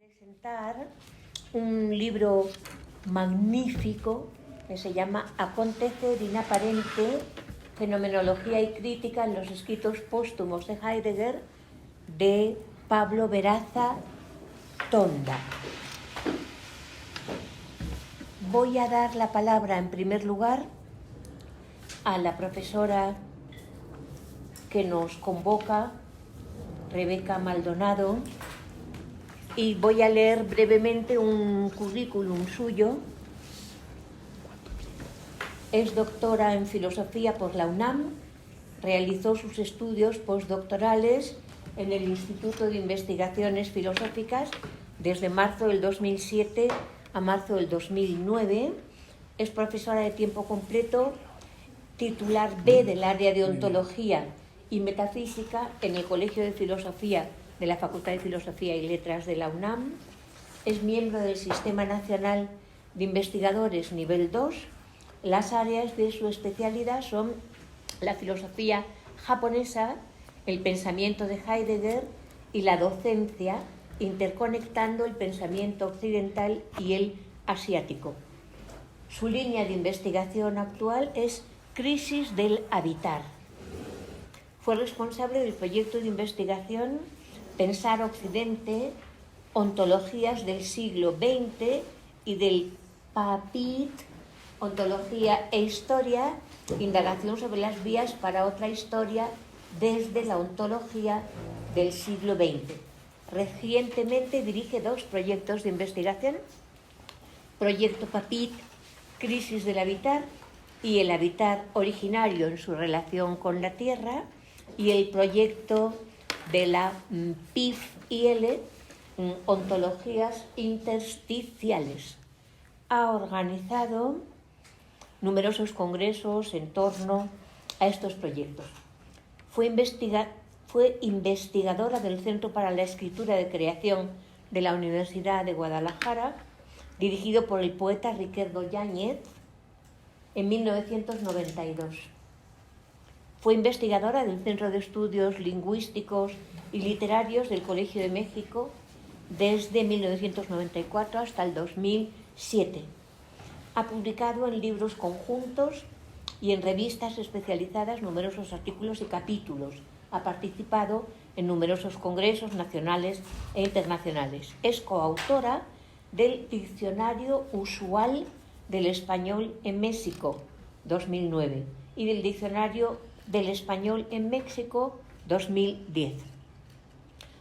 Presentar un libro magnífico que se llama Acontecer inaparente, fenomenología y crítica en los escritos póstumos de Heidegger, de Pablo Veraza Tonda. Voy a dar la palabra en primer lugar a la profesora que nos convoca, Rebeca Maldonado, y voy a leer brevemente un currículum suyo. Es doctora en filosofía por la UNAM, realizó sus estudios postdoctorales en el Instituto de Investigaciones Filosóficas desde marzo del 2007 a marzo del 2009, es profesora de tiempo completo, titular B del área de Ontología y Metafísica en el Colegio de Filosofía de la Facultad de Filosofía y Letras de la UNAM, es miembro del Sistema Nacional de Investigadores Nivel 2. Las áreas de su especialidad son la filosofía japonesa, el pensamiento de Heidegger y la docencia, interconectando el pensamiento occidental y el asiático. Su línea de investigación actual es Crisis del Habitar. Fue responsable del proyecto de investigación Pensar Occidente, Ontologías del siglo XX y del PAPIT, Ontología e Historia, indagación sobre las vías para otra historia desde la ontología del siglo XX. Recientemente dirige dos proyectos de investigación, Proyecto PAPIT, Crisis del Habitar y el habitar originario en su relación con la Tierra, y el proyecto de la PIF-IL, Ontologías Intersticiales. Ha organizado numerosos congresos en torno a estos proyectos. Fue investigadora del Centro para la Escritura de Creación de la Universidad de Guadalajara, dirigido por el poeta Riquerdo Yáñez, en 1992. Fue investigadora del Centro de Estudios Lingüísticos y Literarios del Colegio de México desde 1994 hasta el 2007. Ha publicado en libros conjuntos y en revistas especializadas numerosos artículos y capítulos. Ha participado en numerosos congresos nacionales e internacionales. Es coautora del Diccionario Usual del Español en México, 2009, y del Diccionario del Español en México, 2010.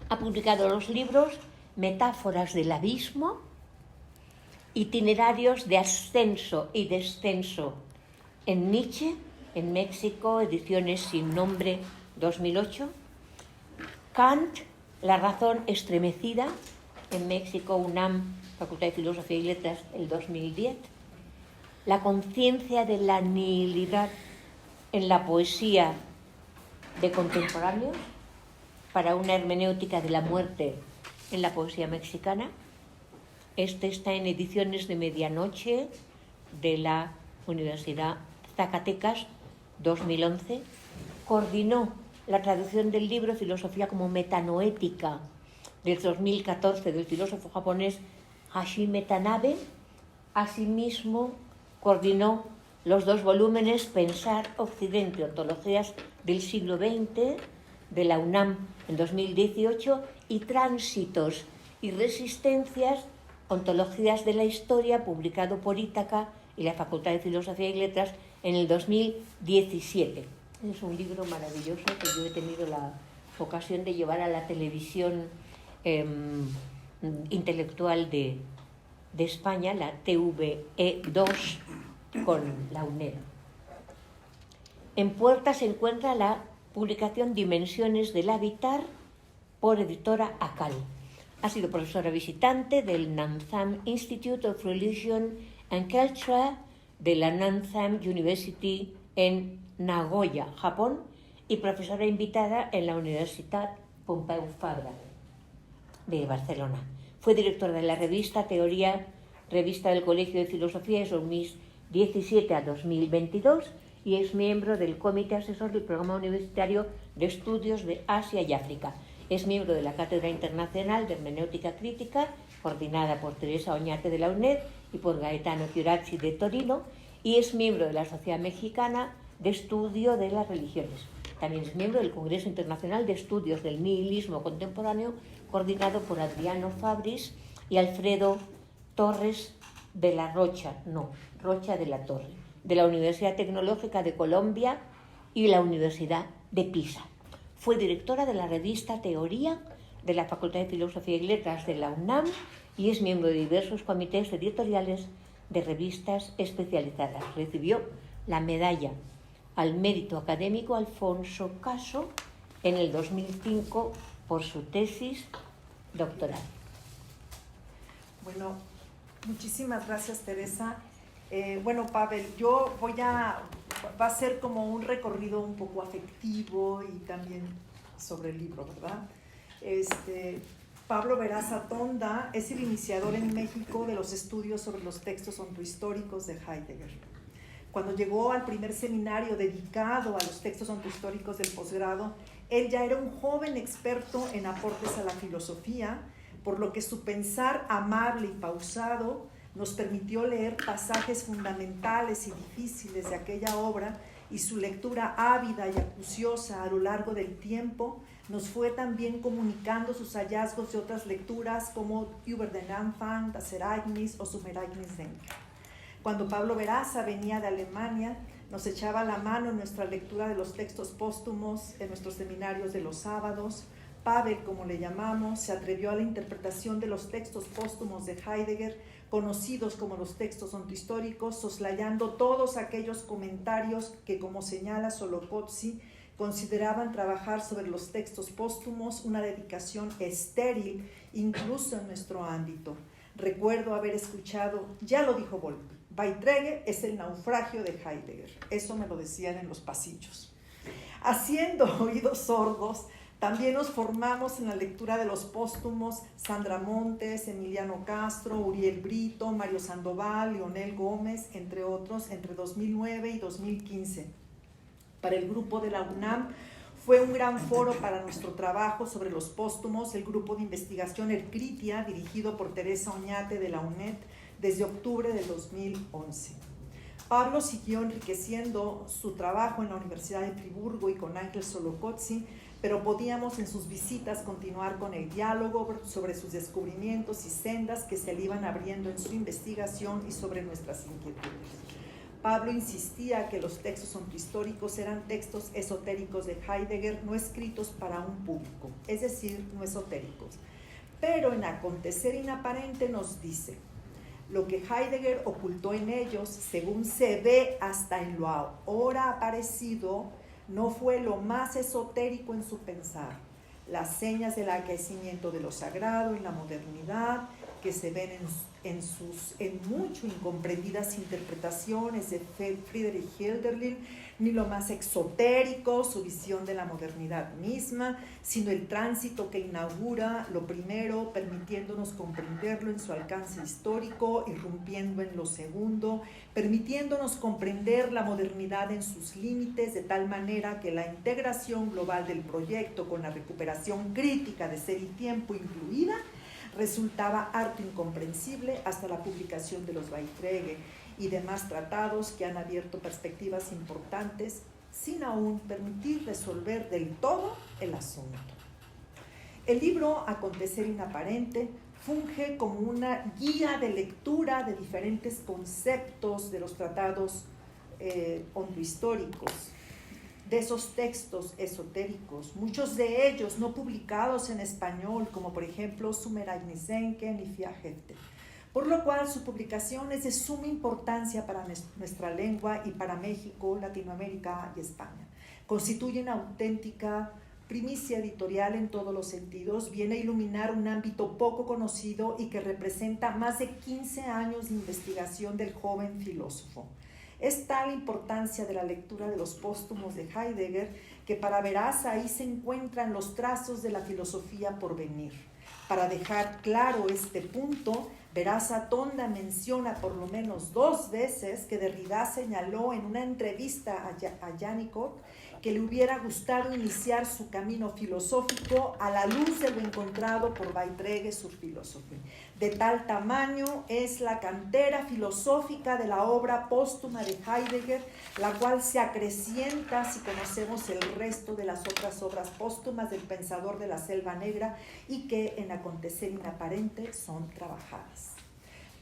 Ha publicado los libros Metáforas del Abismo, Itinerarios de Ascenso y Descenso en Nietzsche, en México, ediciones Sin Nombre, 2008, Kant, La Razón Estremecida, en México, UNAM, Facultad de Filosofía y Letras, el 2010, La conciencia de la nihilidad en la poesía de contemporáneos, para una hermenéutica de la muerte en la poesía mexicana. Este está en ediciones de Medianoche de la Universidad Zacatecas, 2011. Coordinó la traducción del libro Filosofía como Metanoética del 2014 del filósofo japonés Hashime Tanabe. Asimismo, coordinó los dos volúmenes Pensar Occidente, Ontologías del siglo XX, de la UNAM en 2018, y Tránsitos y Resistencias, Ontologías de la Historia, publicado por Ítaca y la Facultad de Filosofía y Letras en el 2017. Es un libro maravilloso que yo he tenido la ocasión de llevar a la televisión intelectual de España, la TVE2, con la UNED. En puerta se encuentra la publicación Dimensiones del Habitar por editora ACAL. Ha sido profesora visitante del Nanzan Institute of Religion and Culture de la Nanzan University en Nagoya, Japón, y profesora invitada en la Universitat Pompeu Fabra de Barcelona. Fue directora de la revista Teoría, revista del Colegio de Filosofía de 2017 a 2022, y es miembro del Comité Asesor del Programa Universitario de Estudios de Asia y África. Es miembro de la Cátedra Internacional de Hermenéutica Crítica coordinada por Teresa Oñate de la UNED y por Gaetano Chiurazzi de Torino, y es miembro de la Sociedad Mexicana de Estudio de las Religiones. También es miembro del Congreso Internacional de Estudios del Nihilismo Contemporáneo, coordinado por Adriano Fabris y Alfredo Torres de la Rocha de la Torre, de la Universidad Tecnológica de Colombia y la Universidad de Pisa. Fue directora de la revista Teoría de la Facultad de Filosofía y Letras de la UNAM y es miembro de diversos comités editoriales de revistas especializadas. Recibió la medalla al mérito académico Alfonso Caso en el 2005 por su tesis doctoral. Bueno, muchísimas gracias, Teresa. Bueno, Pavel, va a ser como un recorrido un poco afectivo y también sobre el libro, ¿verdad? Pablo Veraza Tonda es el iniciador en México de los estudios sobre los textos ontohistóricos de Heidegger. Cuando llegó al primer seminario dedicado a los textos ontohistóricos del posgrado, él ya era un joven experto en aportes a la filosofía, por lo que su pensar amable y pausado nos permitió leer pasajes fundamentales y difíciles de aquella obra, y su lectura ávida y acuciosa a lo largo del tiempo nos fue también comunicando sus hallazgos de otras lecturas como Über den Anfang, Das Ereignis o Zum Ereignisdenken. Cuando Pablo Veraza venía de Alemania, nos echaba la mano en nuestra lectura de los textos póstumos en nuestros seminarios de los sábados. Pavel, como le llamamos, se atrevió a la interpretación de los textos póstumos de Heidegger, conocidos como los textos ontohistóricos, soslayando todos aquellos comentarios que, como señala Solocozzi, consideraban trabajar sobre los textos póstumos una dedicación estéril, incluso en nuestro ámbito. Recuerdo haber escuchado, ya lo dijo Volpi, Beiträge es el naufragio de Heidegger. Eso me lo decían en los pasillos. Haciendo oídos sordos, también nos formamos en la lectura de los póstumos Sandra Montes, Emiliano Castro, Uriel Brito, Mario Sandoval, Leonel Gómez, entre otros, entre 2009 y 2015. Para el grupo de la UNAM fue un gran foro para nuestro trabajo sobre los póstumos el grupo de investigación Ercritia, dirigido por Teresa Oñate de la UNED, desde octubre de 2011. Pablo siguió enriqueciendo su trabajo en la Universidad de Friburgo y con Ángel Solocozzi, pero podíamos en sus visitas continuar con el diálogo sobre sus descubrimientos y sendas que se le iban abriendo en su investigación y sobre nuestras inquietudes. Pablo insistía que los textos ontohistóricos eran textos esotéricos de Heidegger, no escritos para un público, es decir, no esotéricos. Pero en Acontecer Inaparente nos dice: lo que Heidegger ocultó en ellos, según se ve hasta en lo ahora aparecido, no fue lo más esotérico en su pensar. Las señas del aquecimiento de lo sagrado en la modernidad, que se ven en mucho incomprendidas interpretaciones de Friedrich Hölderlin, ni lo más exotérico, su visión de la modernidad misma, sino el tránsito que inaugura lo primero, permitiéndonos comprenderlo en su alcance histórico, irrumpiendo en lo segundo, permitiéndonos comprender la modernidad en sus límites, de tal manera que la integración global del proyecto con la recuperación crítica de ser y tiempo incluida resultaba harto incomprensible hasta la publicación de los Beiträge y demás tratados que han abierto perspectivas importantes sin aún permitir resolver del todo el asunto. El libro Acontecer Inaparente funge como una guía de lectura de diferentes conceptos de los tratados ontohistóricos, de esos textos esotéricos, muchos de ellos no publicados en español, como por ejemplo Zum Ereignisdenken y Vier Hefte, por lo cual su publicación es de suma importancia para nuestra lengua y para México, Latinoamérica y España. Constituye una auténtica primicia editorial en todos los sentidos, viene a iluminar un ámbito poco conocido y que representa más de 15 años de investigación del joven filósofo. Es tal la importancia de la lectura de los póstumos de Heidegger que para Veraza ahí se encuentran los trazos de la filosofía por venir. Para dejar claro este punto, Veraza Tonda menciona por lo menos 2 veces que Derrida señaló en una entrevista a Janikov que le hubiera gustado iniciar su camino filosófico a la luz de lo encontrado por Beiträge sur Philosophie. De tal tamaño es la cantera filosófica de la obra póstuma de Heidegger, la cual se acrecienta si conocemos el resto de las otras obras póstumas del pensador de la Selva Negra y que en Acontecer Inaparente son trabajadas.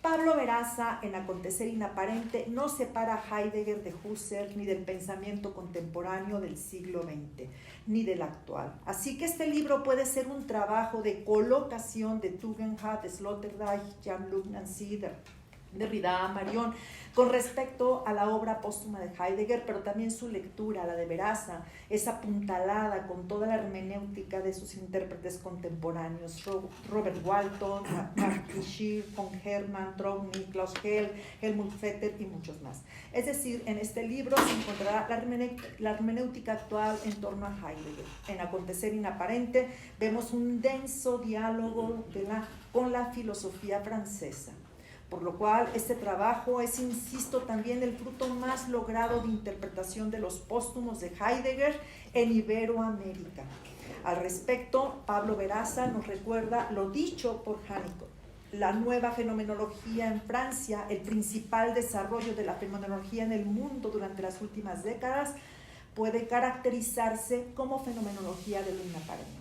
Pablo Veraza, en Acontecer Inaparente, no separa a Heidegger de Husserl ni del pensamiento contemporáneo del siglo XX, ni del actual. Así que este libro puede ser un trabajo de colocación de Tugendhat, Sloterdijk, Jean-Luc Nancy, Derrida, Marion, con respecto a la obra póstuma de Heidegger, pero también su lectura, la de Veraza, es apuntalada con toda la hermenéutica de sus intérpretes contemporáneos, Robert Walton, Mark Schir, von Hermann, Trogny, Klaus Hell, Helmut Vetter y muchos más. Es decir, en este libro se encontrará la hermenéutica actual en torno a Heidegger. En Acontecer Inaparente vemos un denso diálogo con la filosofía francesa. Por lo cual, este trabajo es, insisto, también el fruto más logrado de interpretación de los póstumos de Heidegger en Iberoamérica. Al respecto, Pablo Veraza nos recuerda lo dicho por Hannicke. La nueva fenomenología en Francia, el principal desarrollo de la fenomenología en el mundo durante las últimas décadas, puede caracterizarse como fenomenología de lo inaparente.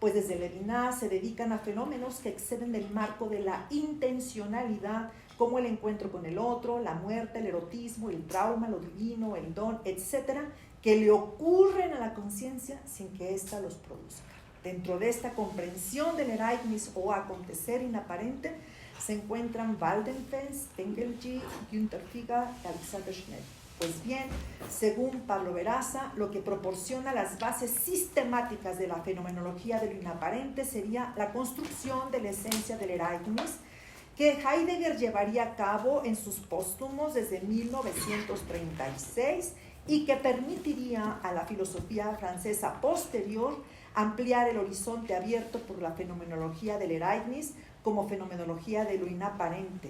Pues desde Levinas se dedican a fenómenos que exceden el marco de la intencionalidad, como el encuentro con el otro, la muerte, el erotismo, el trauma, lo divino, el don, etcétera, que le ocurren a la conciencia sin que ésta los produzca. Dentro de esta comprensión del Ereignis o acontecer inaparente se encuentran Waldenfels, Engelgy, Günther Figger y Alexander Schnell. Pues bien, según Pablo Veraza, lo que proporciona las bases sistemáticas de la fenomenología de lo inaparente sería la construcción de la esencia del Ereignis, que Heidegger llevaría a cabo en sus póstumos desde 1936 y que permitiría a la filosofía francesa posterior ampliar el horizonte abierto por la fenomenología del Ereignis como fenomenología de lo inaparente.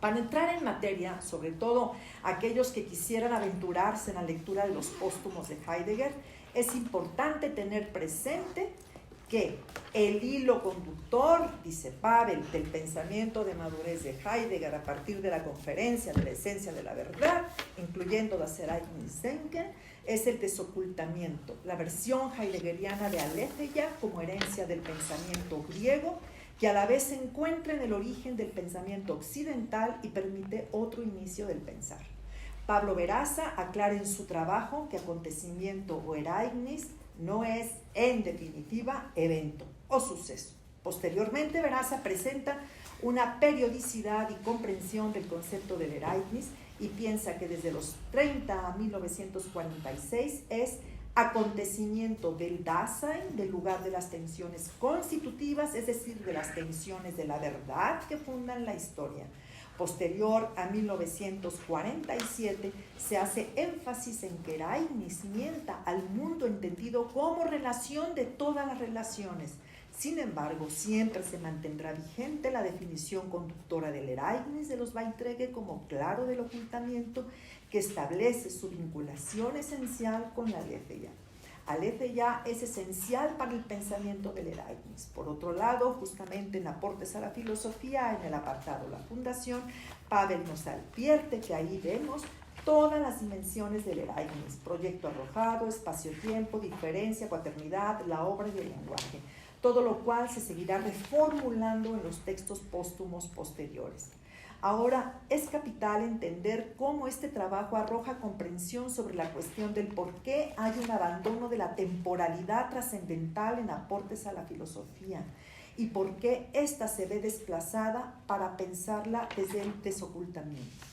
Para entrar en materia, sobre todo aquellos que quisieran aventurarse en la lectura de los póstumos de Heidegger, es importante tener presente que el hilo conductor, dice Pavel, del pensamiento de madurez de Heidegger a partir de la conferencia de la esencia de la verdad, incluyendo das Ereignisdenken, es el desocultamiento, la versión heideggeriana de Aletheia como herencia del pensamiento griego, que a la vez se encuentra en el origen del pensamiento occidental y permite otro inicio del pensar. Pablo Veraza aclara en su trabajo que acontecimiento o Ereignis no es, en definitiva, evento o suceso. Posteriormente, Veraza presenta una periodicidad y comprensión del concepto del Ereignis y piensa que desde los 30 a 1946 es acontecimiento del Dasein, del lugar de las tensiones constitutivas, es decir, de las tensiones de la verdad que fundan la historia. Posterior a 1947 se hace énfasis en que Ereignis mienta al mundo entendido como relación de todas las relaciones. Sin embargo, siempre se mantendrá vigente la definición conductora del Ereignis de los Beiträge como claro del ocultamiento que establece su vinculación esencial con la Aletheia. Aletheia es esencial para el pensamiento del Ereignis. Por otro lado, justamente en Aportes a la Filosofía, en el apartado La Fundación, Pavel nos advierte que ahí vemos todas las dimensiones del Ereignis: proyecto arrojado, espacio-tiempo, diferencia, cuaternidad, la obra y el lenguaje. Todo lo cual se seguirá reformulando en los textos póstumos posteriores. Ahora, es capital entender cómo este trabajo arroja comprensión sobre la cuestión del por qué hay un abandono de la temporalidad trascendental en Aportes a la Filosofía y por qué ésta se ve desplazada para pensarla desde el desocultamiento.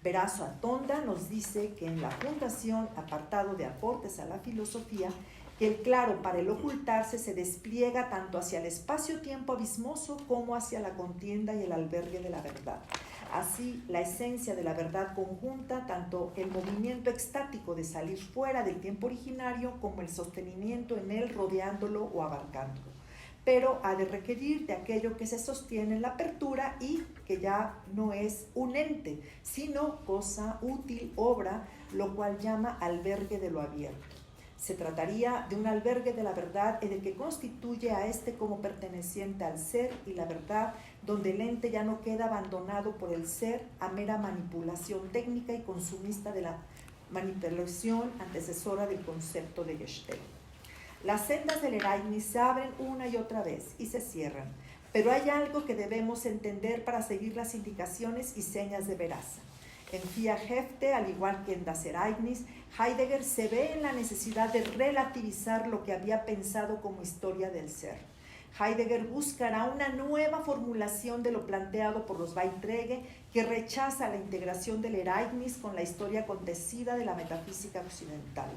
Verazo Atonda nos dice que en la Fundación, apartado de Aportes a la Filosofía, que el claro para el ocultarse se despliega tanto hacia el espacio-tiempo abismoso como hacia la contienda y el albergue de la verdad. Así, la esencia de la verdad conjunta tanto el movimiento extático de salir fuera del tiempo originario como el sostenimiento en él rodeándolo o abarcándolo. pero ha de requerir de aquello que se sostiene en la apertura y que ya no es un ente, sino cosa útil, obra, lo cual llama albergue de lo abierto. Se trataría de un albergue de la verdad en el que constituye a este como perteneciente al ser y la verdad, donde el ente ya no queda abandonado por el ser a mera manipulación técnica y consumista de la manipulación antecesora del concepto de Gestalt. Las sendas del Ereignis se abren una y otra vez y se cierran, pero hay algo que debemos entender para seguir las indicaciones y señas de Veraza. En Via Hefte, al igual que en Das Ereignis, Heidegger se ve en la necesidad de relativizar lo que había pensado como historia del ser. Heidegger buscará una nueva formulación de lo planteado por los Beiträge, que rechaza la integración del Ereignis con la historia acontecida de la metafísica occidental.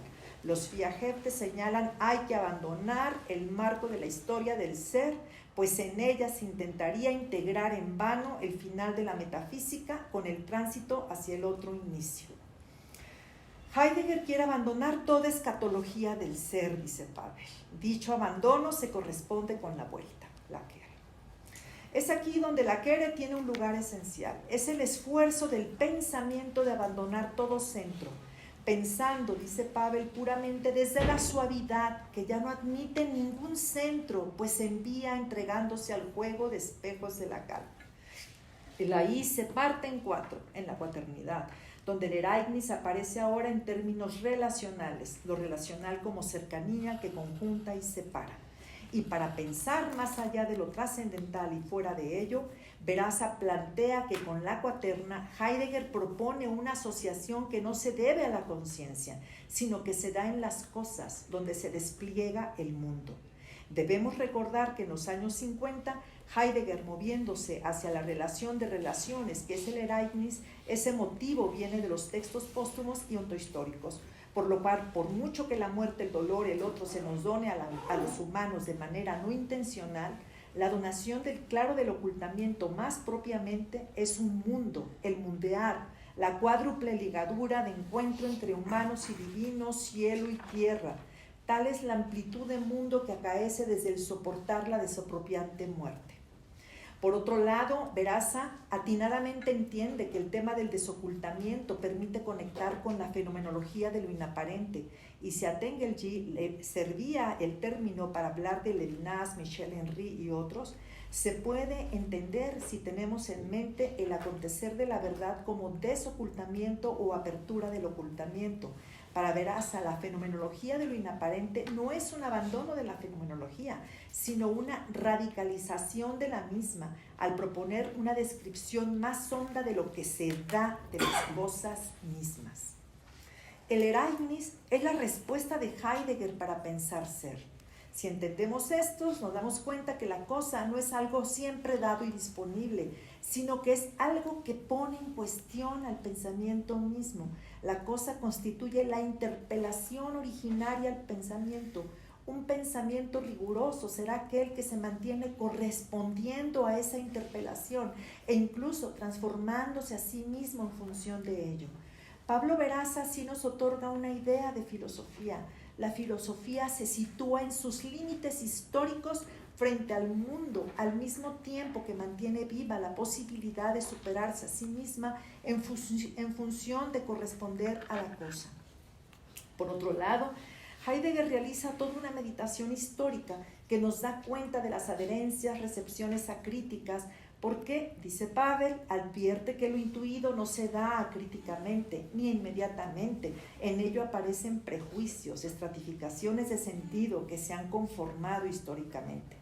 Los Via Hefte señalan hay que abandonar el marco de la historia del ser, pues en ella se intentaría integrar en vano el final de la metafísica con el tránsito hacia el otro inicio. Heidegger quiere abandonar toda escatología del ser, dice Pavel. Dicho abandono se corresponde con la vuelta, la Kehre. Es aquí donde la Kehre tiene un lugar esencial. Es el esfuerzo del pensamiento de abandonar todo centro, pensando, dice Pavel, puramente desde la suavidad, que ya no admite ningún centro, pues se envía entregándose al juego de espejos de la calma. El ahí se parte en cuatro, en la cuaternidad, donde el Ereignis aparece ahora en términos relacionales, lo relacional como cercanía que conjunta y separa. Y para pensar más allá de lo trascendental y fuera de ello, Veraza plantea que con la cuaterna Heidegger propone una asociación que no se debe a la conciencia, sino que se da en las cosas, donde se despliega el mundo. Debemos recordar que en los años 50, Heidegger, moviéndose hacia la relación de relaciones, que es el Ereignis, ese motivo viene de los textos póstumos y ontohistóricos, por lo cual, por mucho que la muerte, el dolor, el otro se nos done a los humanos de manera no intencional, la donación del claro del ocultamiento más propiamente es un mundo, el mundear, la cuádruple ligadura de encuentro entre humanos y divinos, cielo y tierra. Tal es la amplitud de mundo que acaece desde el soportar la desapropiante muerte. Por otro lado, Veraza atinadamente entiende que el tema del desocultamiento permite conectar con la fenomenología de lo inaparente, y si a Tengelgy le servía el término para hablar de Levinas, Michel Henry y otros, se puede entender si tenemos en mente el acontecer de la verdad como desocultamiento o apertura del ocultamiento. Para Veraza, la fenomenología de lo inaparente no es un abandono de la fenomenología, sino una radicalización de la misma, al proponer una descripción más honda de lo que se da de las cosas mismas. El Ereignis es la respuesta de Heidegger para pensar ser. Si entendemos esto, nos damos cuenta que la cosa no es algo siempre dado y disponible, sino que es algo que pone en cuestión al pensamiento mismo. La cosa constituye la interpelación originaria al pensamiento. Un pensamiento riguroso será aquel que se mantiene correspondiendo a esa interpelación e incluso transformándose a sí mismo en función de ello. Pablo Veraza sí nos otorga una idea de filosofía. La filosofía se sitúa en sus límites históricos frente al mundo, al mismo tiempo que mantiene viva la posibilidad de superarse a sí misma en función de corresponder a la cosa. Por otro lado, Heidegger realiza toda una meditación histórica que nos da cuenta de las adherencias, recepciones acríticas, porque, dice Pavel, advierte que lo intuido no se da acríticamente ni inmediatamente. En ello aparecen prejuicios, estratificaciones de sentido que se han conformado históricamente.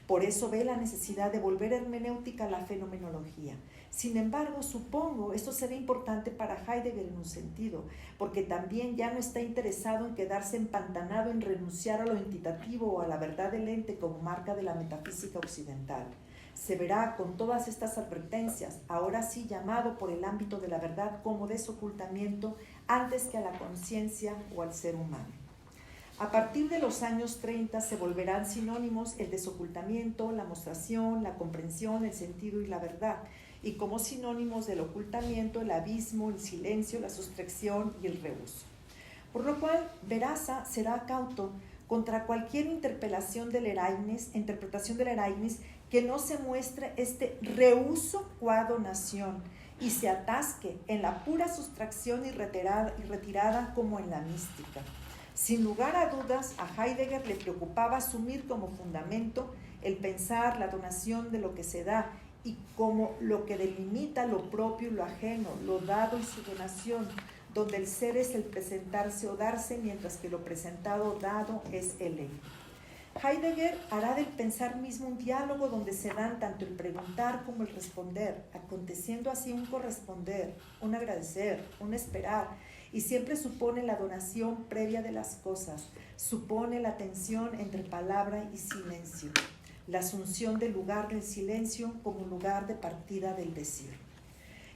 Por eso ve la necesidad de volver hermenéutica a la fenomenología. Sin embargo, supongo, esto será importante para Heidegger en un sentido, porque también ya no está interesado en quedarse empantanado en renunciar a lo entitativo o a la verdad del ente como marca de la metafísica occidental. Se verá con todas estas advertencias, ahora sí llamado por el ámbito de la verdad como desocultamiento antes que a la conciencia o al ser humano. A partir de los años 30 se volverán sinónimos el desocultamiento, la mostración, la comprensión, el sentido y la verdad, y como sinónimos del ocultamiento, el abismo, el silencio, la sustracción y el rehúso. Por lo cual, Veraza será cauto contra cualquier interpretación del Ereignis que no se muestre este reuso quado nación y se atasque en la pura sustracción y retirada como en la mística. Sin lugar a dudas, a Heidegger le preocupaba asumir como fundamento el pensar la donación de lo que se da y como lo que delimita lo propio y lo ajeno, lo dado y su donación, donde el ser es el presentarse o darse, mientras que lo presentado o dado es el hecho. Heidegger hará del pensar mismo un diálogo donde se dan tanto el preguntar como el responder, aconteciendo así un corresponder, un agradecer, un esperar, y siempre supone la donación previa de las cosas, supone la tensión entre palabra y silencio, la asunción del lugar del silencio como lugar de partida del decir.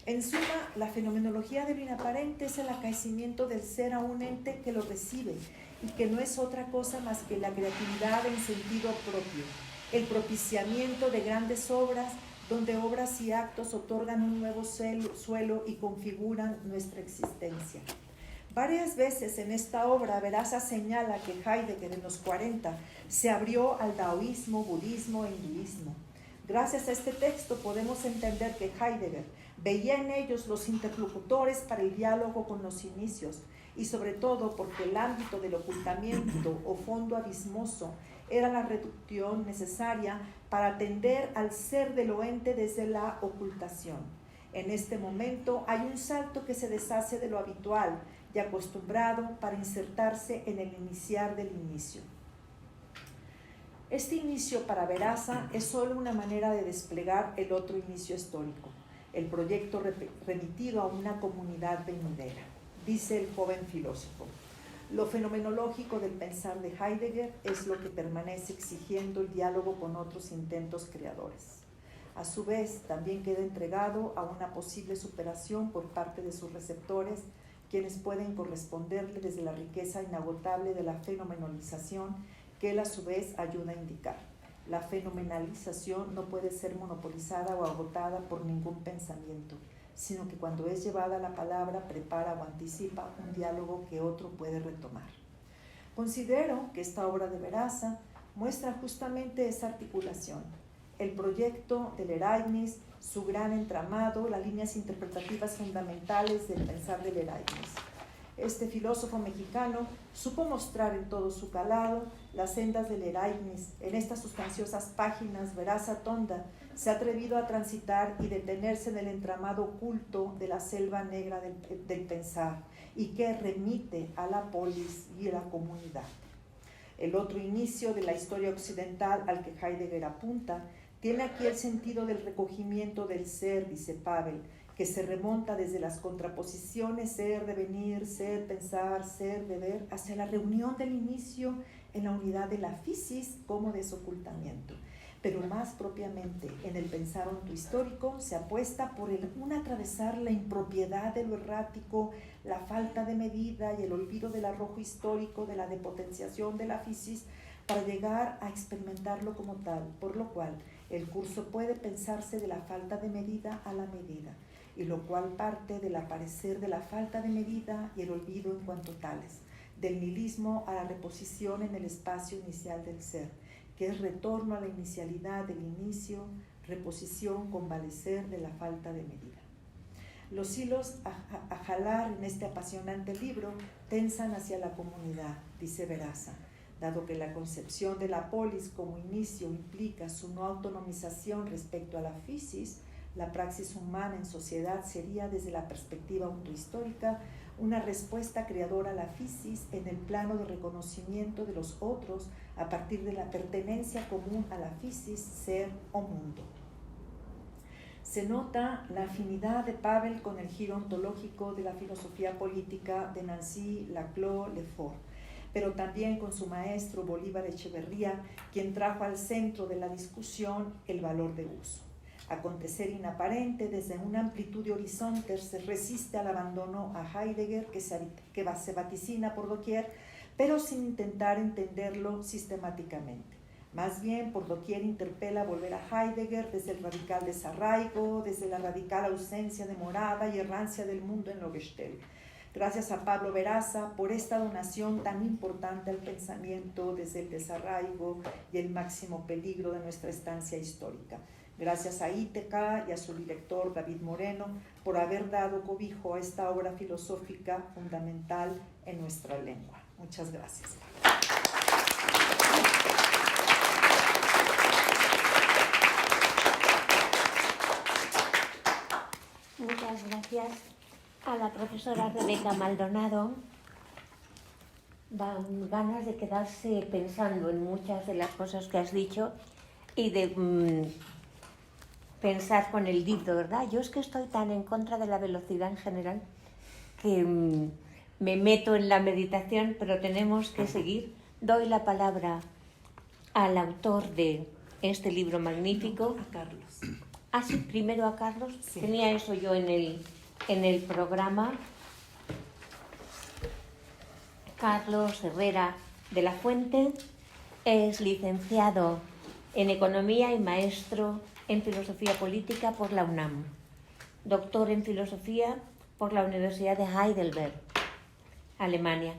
En suma, la fenomenología de lo inaparente es el acaecimiento del ser a un ente que lo recibe y que no es otra cosa más que la creatividad en sentido propio, el propiciamiento de grandes obras donde obras y actos otorgan un nuevo suelo y configuran nuestra existencia. Varias veces en esta obra Veraza señala que Heidegger en los 40 se abrió al taoísmo, budismo e hinduismo. Gracias a este texto podemos entender que Heidegger veía en ellos los interlocutores para el diálogo con los inicios y sobre todo porque el ámbito del ocultamiento o fondo abismoso era la reducción necesaria para atender al ser del ente desde la ocultación. En este momento hay un salto que se deshace de lo habitual y acostumbrado para insertarse en el iniciar del inicio. Este inicio para Veraza es solo una manera de desplegar el otro inicio histórico, el proyecto remitido a una comunidad venidera. Dice el joven filósofo, lo fenomenológico del pensar de Heidegger es lo que permanece exigiendo el diálogo con otros intentos creadores. A su vez, también queda entregado a una posible superación por parte de sus receptores, quienes pueden corresponderle desde la riqueza inagotable de la fenomenalización que él a su vez ayuda a indicar. La fenomenalización no puede ser monopolizada o agotada por ningún pensamiento, sino que cuando es llevada a la palabra prepara o anticipa un diálogo que otro puede retomar. Considero que esta obra de Veraza muestra justamente esa articulación, el proyecto del Ereignis, su gran entramado, las líneas interpretativas fundamentales del pensar del Ereignis. Este filósofo mexicano supo mostrar en todo su calado las sendas del Ereignis. En estas sustanciosas páginas, Veraza Tonda se ha atrevido a transitar y detenerse en el entramado oculto de la selva negra del pensar y que remite a la polis y a la comunidad. El otro inicio de la historia occidental al que Heidegger apunta tiene aquí el sentido del recogimiento del ser, dice Pavel, que se remonta desde las contraposiciones ser, devenir, ser, pensar, ser, deber, hacia la reunión del inicio en la unidad de la physis como desocultamiento. Pero más propiamente, en el pensar ontohistórico se apuesta por un atravesar la impropiedad de lo errático, la falta de medida y el olvido del arrojo histórico de la depotenciación de la physis para llegar a experimentarlo como tal, por lo cual el curso puede pensarse de la falta de medida a la medida, y lo cual parte del aparecer de la falta de medida y el olvido en cuanto tales, del nihilismo a la reposición en el espacio inicial del ser, que es retorno a la inicialidad del inicio, reposición, convalecer de la falta de medida. Los hilos a jalar en este apasionante libro tensan hacia la comunidad, dice Veraza, dado que la concepción de la polis como inicio implica su no autonomización respecto a la physis. La praxis humana en sociedad sería, desde la perspectiva ontohistórica, una respuesta creadora a la physis en el plano de reconocimiento de los otros a partir de la pertenencia común a la physis, ser o mundo. Se nota la afinidad de Pavel con el giro ontológico de la filosofía política de Nancy Laclau Lefort, pero también con su maestro Bolívar Echeverría, quien trajo al centro de la discusión el valor de uso. Acontecer inaparente desde una amplitud de horizontes se resiste al abandono a Heidegger que se vaticina por doquier, pero sin intentar entenderlo sistemáticamente. Más bien, por doquier interpela volver a Heidegger desde el radical desarraigo, desde la radical ausencia de morada y errancia del mundo en lo Gestell. Gracias a Pablo Veraza por esta donación tan importante al pensamiento desde el desarraigo y el máximo peligro de nuestra estancia histórica. Gracias a Íteca y a su director David Moreno por haber dado cobijo a esta obra filosófica fundamental en nuestra lengua. Muchas gracias. Muchas gracias a la profesora Rebeca Maldonado. Dan ganas de quedarse pensando en muchas de las cosas que has dicho y de pensar con el libro, ¿verdad? Yo es que estoy tan en contra de la velocidad en general que me meto en la meditación, pero tenemos que seguir. Doy la palabra al autor de este libro magnífico. A Carlos. Ah, sí, primero a Carlos. Sí. Tenía eso yo en el programa. Carlos Herrera de la Fuente es licenciado en Economía y maestro en Filosofía Política por la UNAM. Doctor en Filosofía por la Universidad de Heidelberg, Alemania.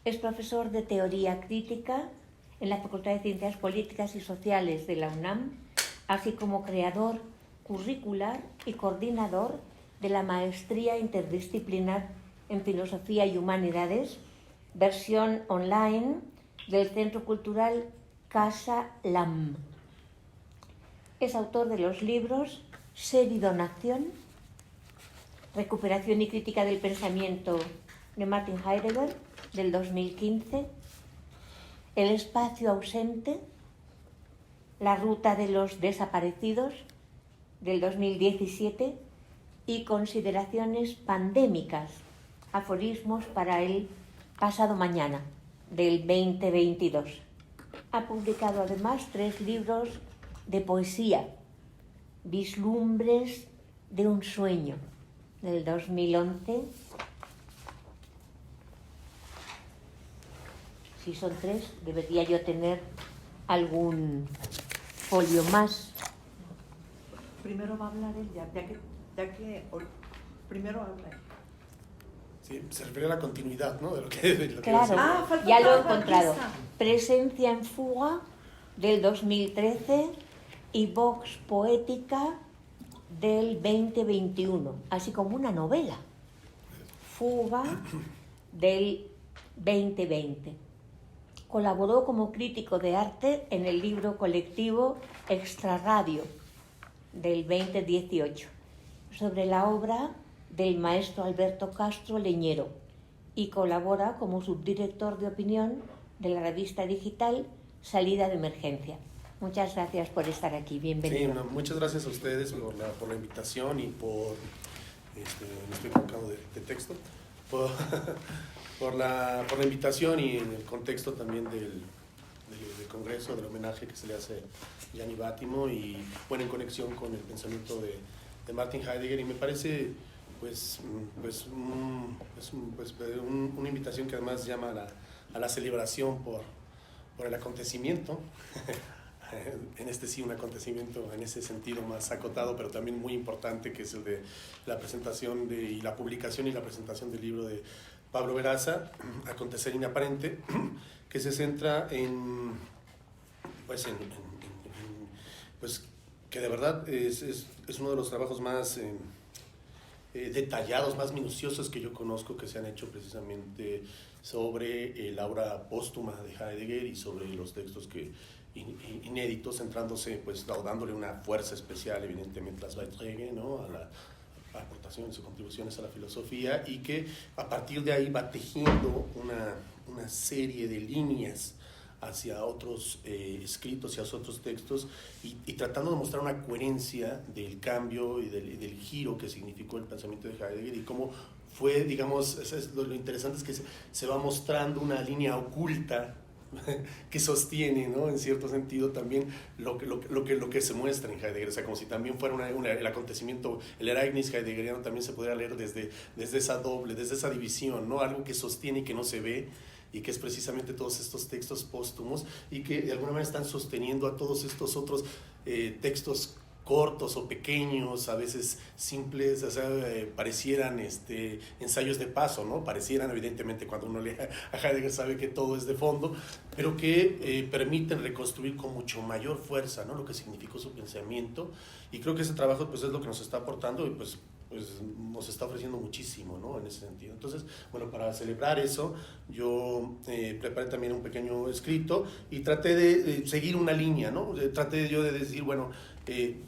Es profesor de Teoría Crítica en la Facultad de Ciencias Políticas y Sociales de la UNAM, así como creador curricular y coordinador de la Maestría Interdisciplinar en Filosofía y Humanidades, versión online del Centro Cultural Casa Lam. Es autor de los libros Ser y Donación, Recuperación y Crítica del Pensamiento de Martin Heidegger, del 2015, El Espacio Ausente, La Ruta de los Desaparecidos, del 2017, y Consideraciones Pandémicas, Aforismos para el Pasado Mañana, del 2022. Ha publicado además 3 libros de poesía: Vislumbres de un sueño, del 2011. Si son 3, debería yo tener algún folio más. Primero va a hablar él, ya que primero habla él. Sí, se refiere a la continuidad, ¿no? De lo que Claro, falta ya lo he Pablo encontrado. Arquista. Presencia en fuga, del 2013, y Vox Poética, del 2021, así como una novela, Fuga, del 2020. Colaboró como crítico de arte en el libro colectivo Extrarradio, del 2018, sobre la obra del maestro Alberto Castro Leñero, y colabora como subdirector de opinión de la revista digital Salida de Emergencia. Muchas gracias por estar aquí, bienvenido. Sí, no, muchas gracias a ustedes por la invitación y por, me estoy equivocando de texto, por la invitación y en el contexto también del congreso, del homenaje que se le hace a Gianni Vattimo, y bueno, en conexión con el pensamiento de Martin Heidegger, y me parece una invitación que además llama a la celebración por el acontecimiento. En este sí, un acontecimiento en ese sentido más acotado, pero también muy importante, que es el de la presentación y la publicación y la presentación del libro de Pablo Veraza, Acontecer Inaparente, que se centra en que de verdad es uno de los trabajos más detallados, más minuciosos que yo conozco, que se han hecho precisamente sobre el aura póstuma de Heidegger y sobre los textos inéditos, centrándose, pues, dándole una fuerza especial, evidentemente, a las Beiträge, ¿no? A la aportaciones o contribuciones a la filosofía, y que a partir de ahí va tejiendo una serie de líneas hacia otros escritos y hacia otros textos, y tratando de mostrar una coherencia del cambio y del giro que significó el pensamiento de Heidegger, y cómo fue, digamos, lo interesante es que se va mostrando una línea oculta que sostiene, ¿no?, en cierto sentido también lo que se muestra en Heidegger. O sea, como si también fuera el acontecimiento, el Ereignis heideggeriano también se pudiera leer desde esa división, ¿no? Algo que sostiene y que no se ve, y que es precisamente todos estos textos póstumos, y que de alguna manera están sosteniendo a todos estos otros textos cortos o pequeños, a veces simples, o sea, parecieran ensayos de paso, ¿no? Parecieran, evidentemente, cuando uno lee a Heidegger sabe que todo es de fondo, pero que permiten reconstruir con mucho mayor fuerza, ¿no?, lo que significó su pensamiento, y creo que ese trabajo pues es lo que nos está aportando y pues nos está ofreciendo muchísimo, ¿no?, en ese sentido. Entonces, bueno, para celebrar eso, yo preparé también un pequeño escrito y traté de seguir una línea, ¿no? Traté yo de decir, bueno,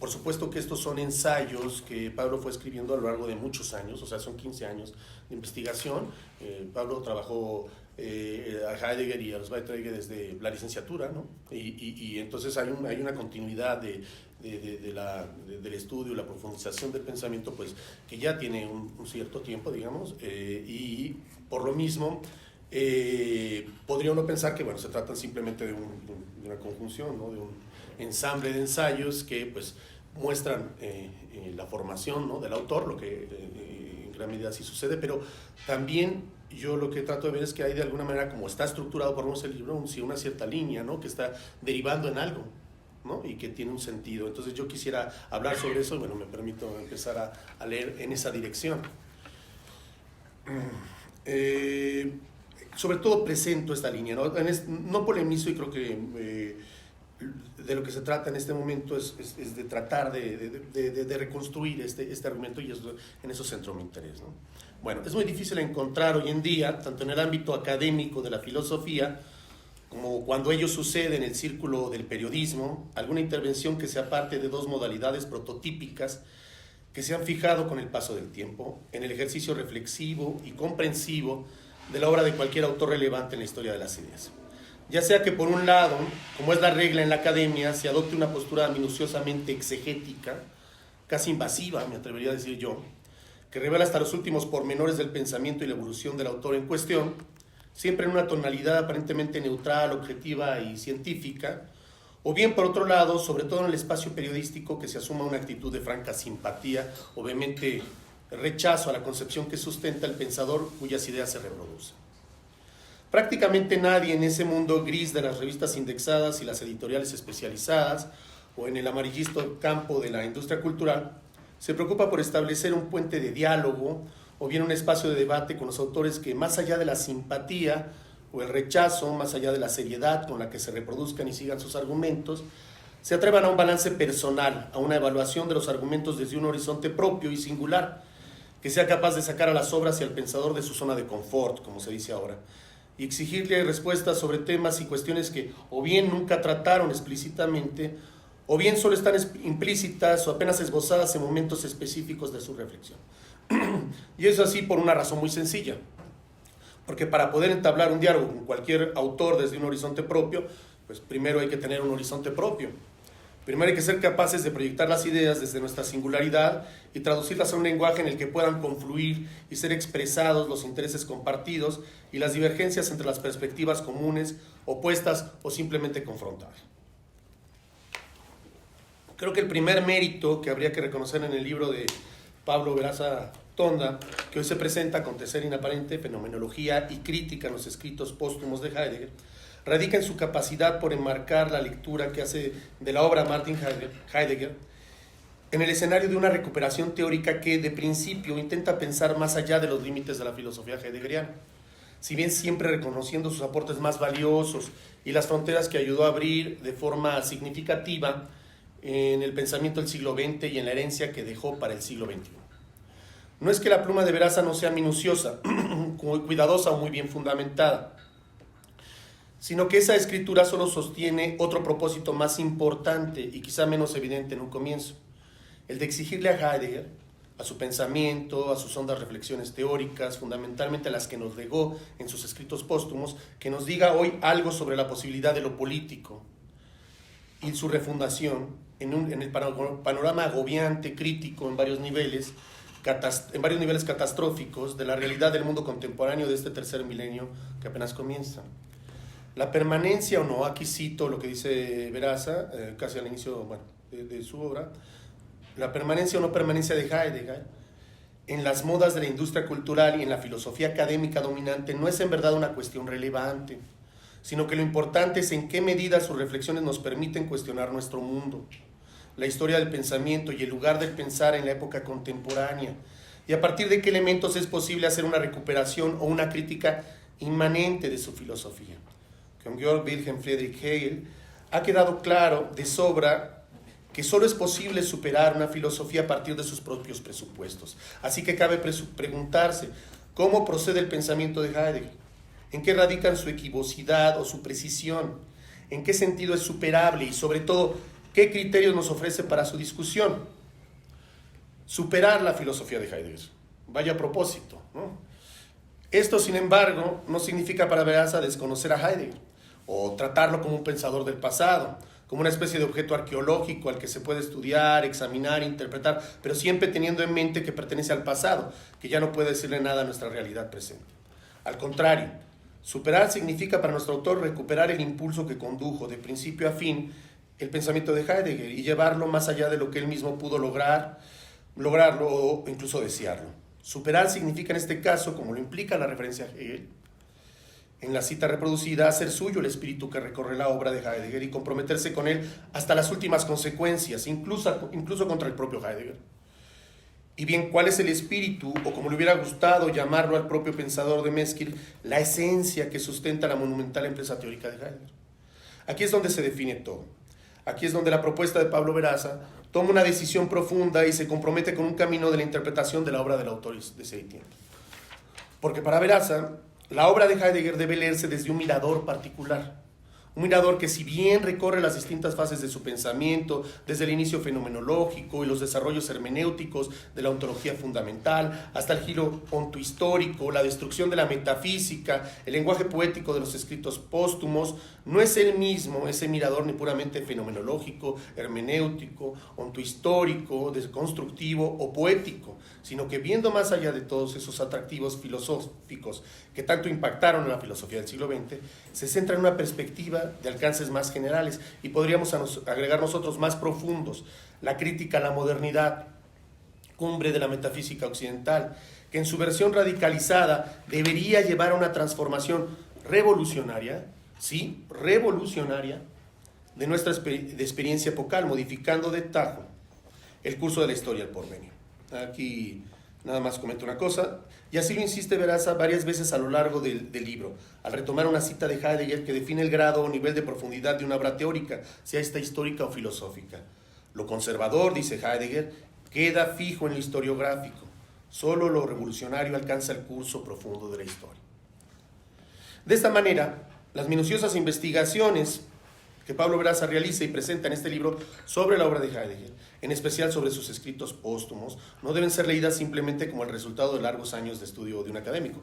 por supuesto que estos son ensayos que Pablo fue escribiendo a lo largo de muchos años, o sea, son 15 años de investigación. Pablo trabajó a Heidegger y a los Zweiträge desde la licenciatura, ¿no? Y entonces hay una continuidad del estudio y la profundización del pensamiento, pues, que ya tiene un cierto tiempo, digamos, y por lo mismo podría uno pensar que, bueno, se trata simplemente de una conjunción, ¿no?, de un ensamble de ensayos que pues muestran la formación, ¿no?, del autor, lo que en gran medida sí sucede, pero también yo lo que trato de ver es que hay de alguna manera, como está estructurado por nosotros el libro, una cierta línea, ¿no?, que está derivando en algo, ¿no?, y que tiene un sentido. Entonces yo quisiera hablar sobre eso y bueno, me permito empezar a leer en esa dirección. Sobre todo presento esta línea, ¿no? No polemizo, y creo que de lo que se trata en este momento es de tratar de reconstruir este argumento, y en eso centro mi interés, ¿no? Bueno, es muy difícil encontrar hoy en día, tanto en el ámbito académico de la filosofía, como cuando ello sucede en el círculo del periodismo, alguna intervención que sea parte de dos modalidades prototípicas que se han fijado con el paso del tiempo en el ejercicio reflexivo y comprensivo de la obra de cualquier autor relevante en la historia de las ideas. Ya sea que por un lado, como es la regla en la academia, se adopte una postura minuciosamente exegética, casi invasiva, me atrevería a decir yo, que revela hasta los últimos pormenores del pensamiento y la evolución del autor en cuestión, siempre en una tonalidad aparentemente neutral, objetiva y científica, o bien por otro lado, sobre todo en el espacio periodístico, que se asuma una actitud de franca simpatía, obviamente rechazo a la concepción que sustenta el pensador cuyas ideas se reproducen. Prácticamente nadie en ese mundo gris de las revistas indexadas y las editoriales especializadas, o en el amarillista campo de la industria cultural, se preocupa por establecer un puente de diálogo o bien un espacio de debate con los autores que, más allá de la simpatía o el rechazo, más allá de la seriedad con la que se reproduzcan y sigan sus argumentos, se atrevan a un balance personal, a una evaluación de los argumentos desde un horizonte propio y singular, que sea capaz de sacar a las obras y al pensador de su zona de confort, como se dice ahora, y exigirle respuestas sobre temas y cuestiones que o bien nunca trataron explícitamente, o bien solo están implícitas o apenas esbozadas en momentos específicos de su reflexión. Y eso así por una razón muy sencilla, porque para poder entablar un diálogo con cualquier autor desde un horizonte propio, pues primero hay que tener un horizonte propio. Primero hay que ser capaces de proyectar las ideas desde nuestra singularidad y traducirlas a un lenguaje en el que puedan confluir y ser expresados los intereses compartidos y las divergencias entre las perspectivas comunes, opuestas o simplemente confrontar. Creo que el primer mérito que habría que reconocer en el libro de Pablo Veraza Tonda, que hoy se presenta con Tercera Inaparente, Fenomenología y Crítica en los escritos póstumos de Heidegger, radica en su capacidad por enmarcar la lectura que hace de la obra Martin Heidegger en el escenario de una recuperación teórica que, de principio, intenta pensar más allá de los límites de la filosofía heideggeriana, si bien siempre reconociendo sus aportes más valiosos y las fronteras que ayudó a abrir de forma significativa en el pensamiento del siglo XX y en la herencia que dejó para el siglo XXI. No es que la pluma de Veraza no sea minuciosa, cuidadosa o muy bien fundamentada, sino que esa escritura solo sostiene otro propósito más importante y quizá menos evidente en un comienzo, el de exigirle a Heidegger, a su pensamiento, a sus hondas reflexiones teóricas, fundamentalmente a las que nos legó en sus escritos póstumos, que nos diga hoy algo sobre la posibilidad de lo político y su refundación en el panorama agobiante, crítico en varios niveles catastróficos de la realidad del mundo contemporáneo de este tercer milenio que apenas comienza. La permanencia o no, aquí cito lo que dice Veraza, casi al inicio de su obra, la permanencia o no permanencia de Heidegger en las modas de la industria cultural y en la filosofía académica dominante no es en verdad una cuestión relevante, sino que lo importante es en qué medida sus reflexiones nos permiten cuestionar nuestro mundo, la historia del pensamiento y el lugar del pensar en la época contemporánea, y a partir de qué elementos es posible hacer una recuperación o una crítica inmanente de su filosofía. Con Georg Wilhelm Friedrich Hegel ha quedado claro de sobra que solo es posible superar una filosofía a partir de sus propios presupuestos. Así que cabe preguntarse, ¿cómo procede el pensamiento de Heidegger? ¿En qué radican su equivocidad o su precisión? ¿En qué sentido es superable? Y sobre todo, ¿qué criterios nos ofrece para su discusión? Superar la filosofía de Heidegger. Vaya propósito, ¿no? Esto, sin embargo, no significa para Veraza desconocer a Heidegger o tratarlo como un pensador del pasado, como una especie de objeto arqueológico al que se puede estudiar, examinar, interpretar, pero siempre teniendo en mente que pertenece al pasado, que ya no puede decirle nada a nuestra realidad presente. Al contrario, superar significa para nuestro autor recuperar el impulso que condujo de principio a fin el pensamiento de Heidegger y llevarlo más allá de lo que él mismo pudo lograrlo o incluso desearlo. Superar significa en este caso, como lo implica la referencia a Hegel, en la cita reproducida, hacer suyo el espíritu que recorre la obra de Heidegger y comprometerse con él hasta las últimas consecuencias, incluso contra el propio Heidegger. Y bien, ¿cuál es el espíritu, o como le hubiera gustado llamarlo al propio pensador de Meskil, la esencia que sustenta la monumental empresa teórica de Heidegger? Aquí es donde se define todo. Aquí es donde la propuesta de Pablo Veraza toma una decisión profunda y se compromete con un camino de la interpretación de la obra del autor de ese tiempo. Porque para Veraza, la obra de Heidegger debe leerse desde un mirador particular. Un mirador que, si bien recorre las distintas fases de su pensamiento, desde el inicio fenomenológico y los desarrollos hermenéuticos de la ontología fundamental, hasta el giro ontohistórico, la destrucción de la metafísica, el lenguaje poético de los escritos póstumos, no es él mismo ese mirador ni puramente fenomenológico, hermenéutico, ontohistórico, desconstructivo o poético, sino que, viendo más allá de todos esos atractivos filosóficos que tanto impactaron en la filosofía del siglo XX, se centra en una perspectiva de alcances más generales y podríamos agregar nosotros más profundos: la crítica a la modernidad, cumbre de la metafísica occidental, que en su versión radicalizada debería llevar a una transformación revolucionaria, sí, revolucionaria, de nuestra experiencia epocal, modificando de tajo el curso de la historia al porvenir. Aquí nada más comento una cosa, y así lo insiste Veraza varias veces a lo largo del libro, al retomar una cita de Heidegger que define el grado o nivel de profundidad de una obra teórica, sea esta histórica o filosófica. Lo conservador, dice Heidegger, queda fijo en lo historiográfico. Solo lo revolucionario alcanza el curso profundo de la historia. De esta manera, las minuciosas investigaciones que Pablo Veraza realiza y presenta en este libro sobre la obra de Heidegger, en especial sobre sus escritos póstumos, no deben ser leídas simplemente como el resultado de largos años de estudio de un académico,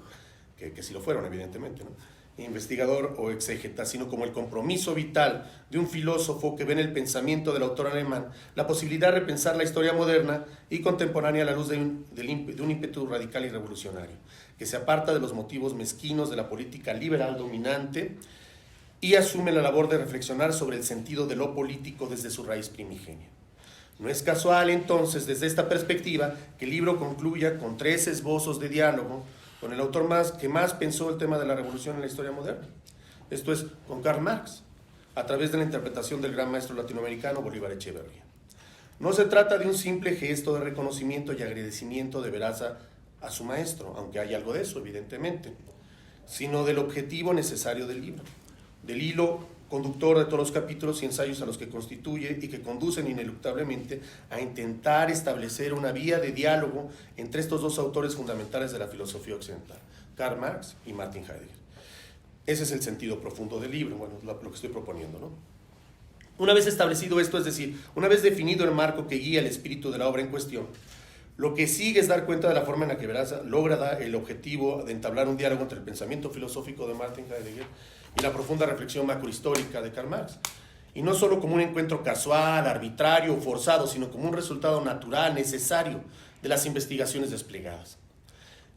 que sí lo fueron, evidentemente, ¿no?, investigador o exégeta, sino como el compromiso vital de un filósofo que ve en el pensamiento del autor alemán la posibilidad de repensar la historia moderna y contemporánea a la luz de un ímpetu radical y revolucionario, que se aparta de los motivos mezquinos de la política liberal dominante y asume la labor de reflexionar sobre el sentido de lo político desde su raíz primigenia. No es casual, entonces, desde esta perspectiva, que el libro concluya con 3 esbozos de diálogo con el autor que más pensó el tema de la revolución en la historia moderna. Esto es, con Karl Marx, a través de la interpretación del gran maestro latinoamericano Bolívar Echeverría. No se trata de un simple gesto de reconocimiento y agradecimiento de Veraza a su maestro, aunque hay algo de eso, evidentemente, sino del objetivo necesario del libro, del hilo conductor de todos los capítulos y ensayos a los que constituye y que conducen ineluctablemente a intentar establecer una vía de diálogo entre estos dos autores fundamentales de la filosofía occidental, Karl Marx y Martin Heidegger. Ese es el sentido profundo del libro, bueno, lo que estoy proponiendo, ¿no? Una vez establecido esto, es decir, una vez definido el marco que guía el espíritu de la obra en cuestión, lo que sigue es dar cuenta de la forma en la que Veraza logra dar el objetivo de entablar un diálogo entre el pensamiento filosófico de Martin Heidegger y la profunda reflexión macrohistórica de Karl Marx. Y no solo como un encuentro casual, arbitrario o forzado, sino como un resultado natural, necesario de las investigaciones desplegadas.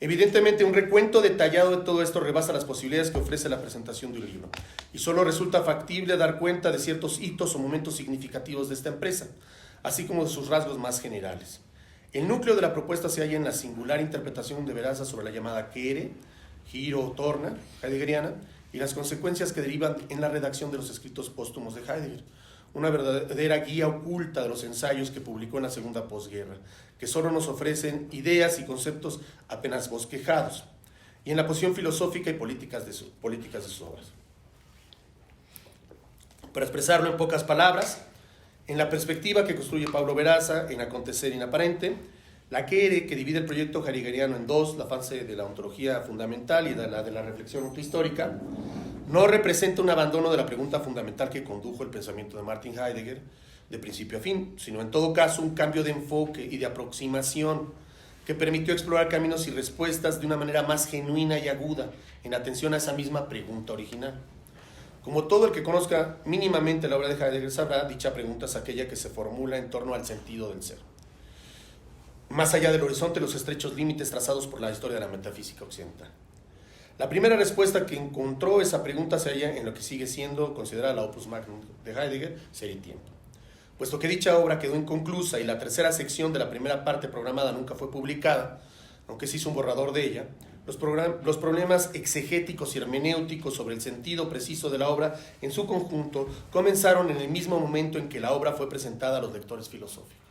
Evidentemente, un recuento detallado de todo esto rebasa las posibilidades que ofrece la presentación de un libro, y solo resulta factible dar cuenta de ciertos hitos o momentos significativos de esta empresa, así como de sus rasgos más generales. El núcleo de la propuesta se halla en la singular interpretación de Veraza sobre la llamada Kehre, giro o torna heideggeriana, y las consecuencias que derivan en la redacción de los escritos póstumos de Heidegger, una verdadera guía oculta de los ensayos que publicó en la segunda posguerra, que solo nos ofrecen ideas y conceptos apenas bosquejados, y en la posición filosófica y políticas de sus obras. Para expresarlo en pocas palabras, en la perspectiva que construye Pablo Veraza en Acontecer Inaparente, la que divide el proyecto heideggeriano en dos, la fase de la ontología fundamental y la de la reflexión autohistórica, no representa un abandono de la pregunta fundamental que condujo el pensamiento de Martin Heidegger de principio a fin, sino en todo caso un cambio de enfoque y de aproximación que permitió explorar caminos y respuestas de una manera más genuina y aguda en atención a esa misma pregunta original. Como todo el que conozca mínimamente la obra de Heidegger sabrá, dicha pregunta es aquella que se formula en torno al sentido del ser, más allá del horizonte los estrechos límites trazados por la historia de la metafísica occidental. La primera respuesta que encontró esa pregunta se halla en lo que sigue siendo considerada la opus magnum de Heidegger, Ser y Tiempo. Puesto que dicha obra quedó inconclusa y la tercera sección de la primera parte programada nunca fue publicada, aunque se hizo un borrador de ella, los problemas exegéticos y hermenéuticos sobre el sentido preciso de la obra en su conjunto comenzaron en el mismo momento en que la obra fue presentada a los lectores filosóficos.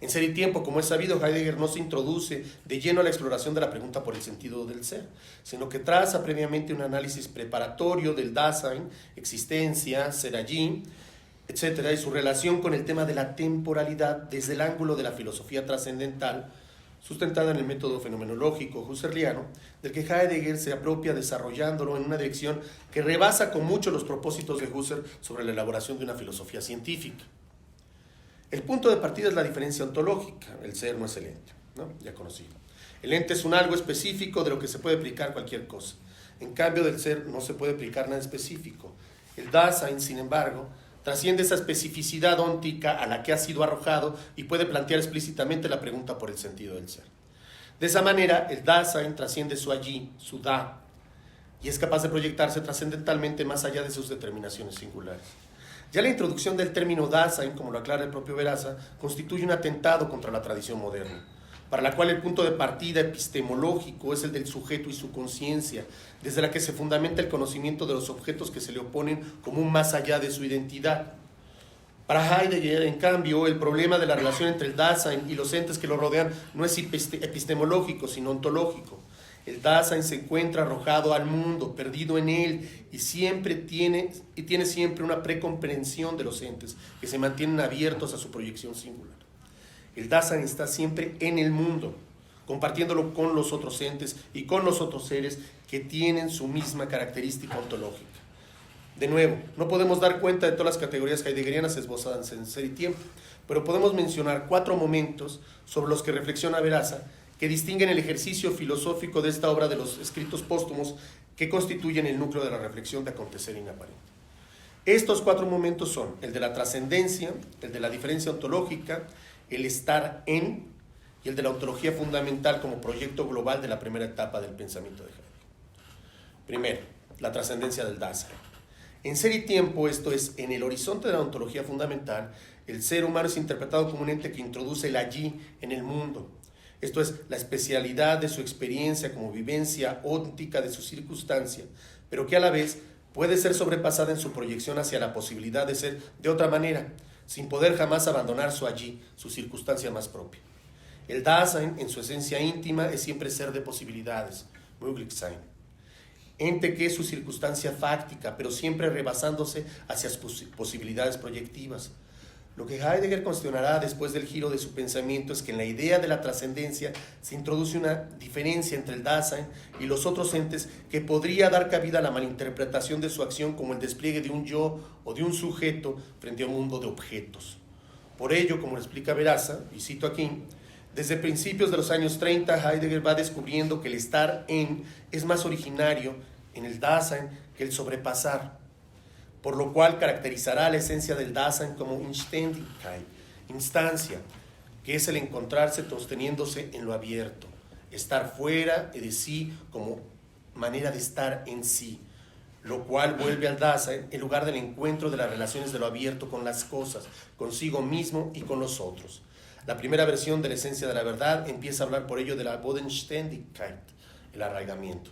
En Ser y Tiempo, como es sabido, Heidegger no se introduce de lleno a la exploración de la pregunta por el sentido del ser, sino que traza previamente un análisis preparatorio del Dasein, existencia, ser allí, etc., y su relación con el tema de la temporalidad desde el ángulo de la filosofía trascendental, sustentada en el método fenomenológico husserliano, del que Heidegger se apropia desarrollándolo en una dirección que rebasa con mucho los propósitos de Husserl sobre la elaboración de una filosofía científica. El punto de partida es la diferencia ontológica, el ser no es el ente, ¿no? Ya conocido. El ente es un algo específico de lo que se puede aplicar cualquier cosa. En cambio, del ser no se puede aplicar nada específico. El Dasein, sin embargo, trasciende esa especificidad óntica a la que ha sido arrojado y puede plantear explícitamente la pregunta por el sentido del ser. De esa manera, el Dasein trasciende su allí, su da, y es capaz de proyectarse trascendentalmente más allá de sus determinaciones singulares. Ya la introducción del término Dasein, como lo aclara el propio Veraza, constituye un atentado contra la tradición moderna, para la cual el punto de partida epistemológico es el del sujeto y su conciencia, desde la que se fundamenta el conocimiento de los objetos que se le oponen como un más allá de su identidad. Para Heidegger, en cambio, el problema de la relación entre el Dasein y los entes que lo rodean no es epistemológico, sino ontológico. El Dasein se encuentra arrojado al mundo, perdido en él, y tiene siempre una precomprensión de los entes que se mantienen abiertos a su proyección singular. El Dasein está siempre en el mundo, compartiéndolo con los otros entes y con los otros seres que tienen su misma característica ontológica. De nuevo, no podemos dar cuenta de todas las categorías heideggerianas esbozadas en Ser y Tiempo, pero podemos mencionar 4 momentos sobre los que reflexiona Veraza que distinguen el ejercicio filosófico de esta obra de los escritos póstumos que constituyen el núcleo de la reflexión de Acontecer Inaparente. Estos 4 momentos son el de la trascendencia, el de la diferencia ontológica, el estar en y el de la ontología fundamental como proyecto global de la primera etapa del pensamiento de Heidegger. Primero, la trascendencia del Dasein. En Ser y Tiempo, esto es, en el horizonte de la ontología fundamental, el ser humano es interpretado como un ente que introduce el allí en el mundo. Esto es, la especialidad de su experiencia como vivencia óntica de su circunstancia, pero que a la vez puede ser sobrepasada en su proyección hacia la posibilidad de ser de otra manera, sin poder jamás abandonar su allí, su circunstancia más propia. El Dasein, en su esencia íntima, es siempre ser de posibilidades, Möglichsein, ente que es su circunstancia fáctica, pero siempre rebasándose hacia posibilidades proyectivas. Lo que Heidegger cuestionará después del giro de su pensamiento es que en la idea de la trascendencia se introduce una diferencia entre el Dasein y los otros entes que podría dar cabida a la malinterpretación de su acción como el despliegue de un yo o de un sujeto frente a un mundo de objetos. Por ello, como lo explica Veraza, y cito aquí, desde principios de los años 30 Heidegger va descubriendo que el estar en es más originario en el Dasein que el sobrepasar, por lo cual caracterizará la esencia del Dasein como Inständigkeit, instancia, que es el encontrarse sosteniéndose en lo abierto, estar fuera de sí como manera de estar en sí, lo cual vuelve al Dasein el lugar del encuentro de las relaciones de lo abierto con las cosas, consigo mismo y con los otros. La primera versión de la esencia de la verdad empieza a hablar por ello de la Bodenständigkeit, el arraigamiento.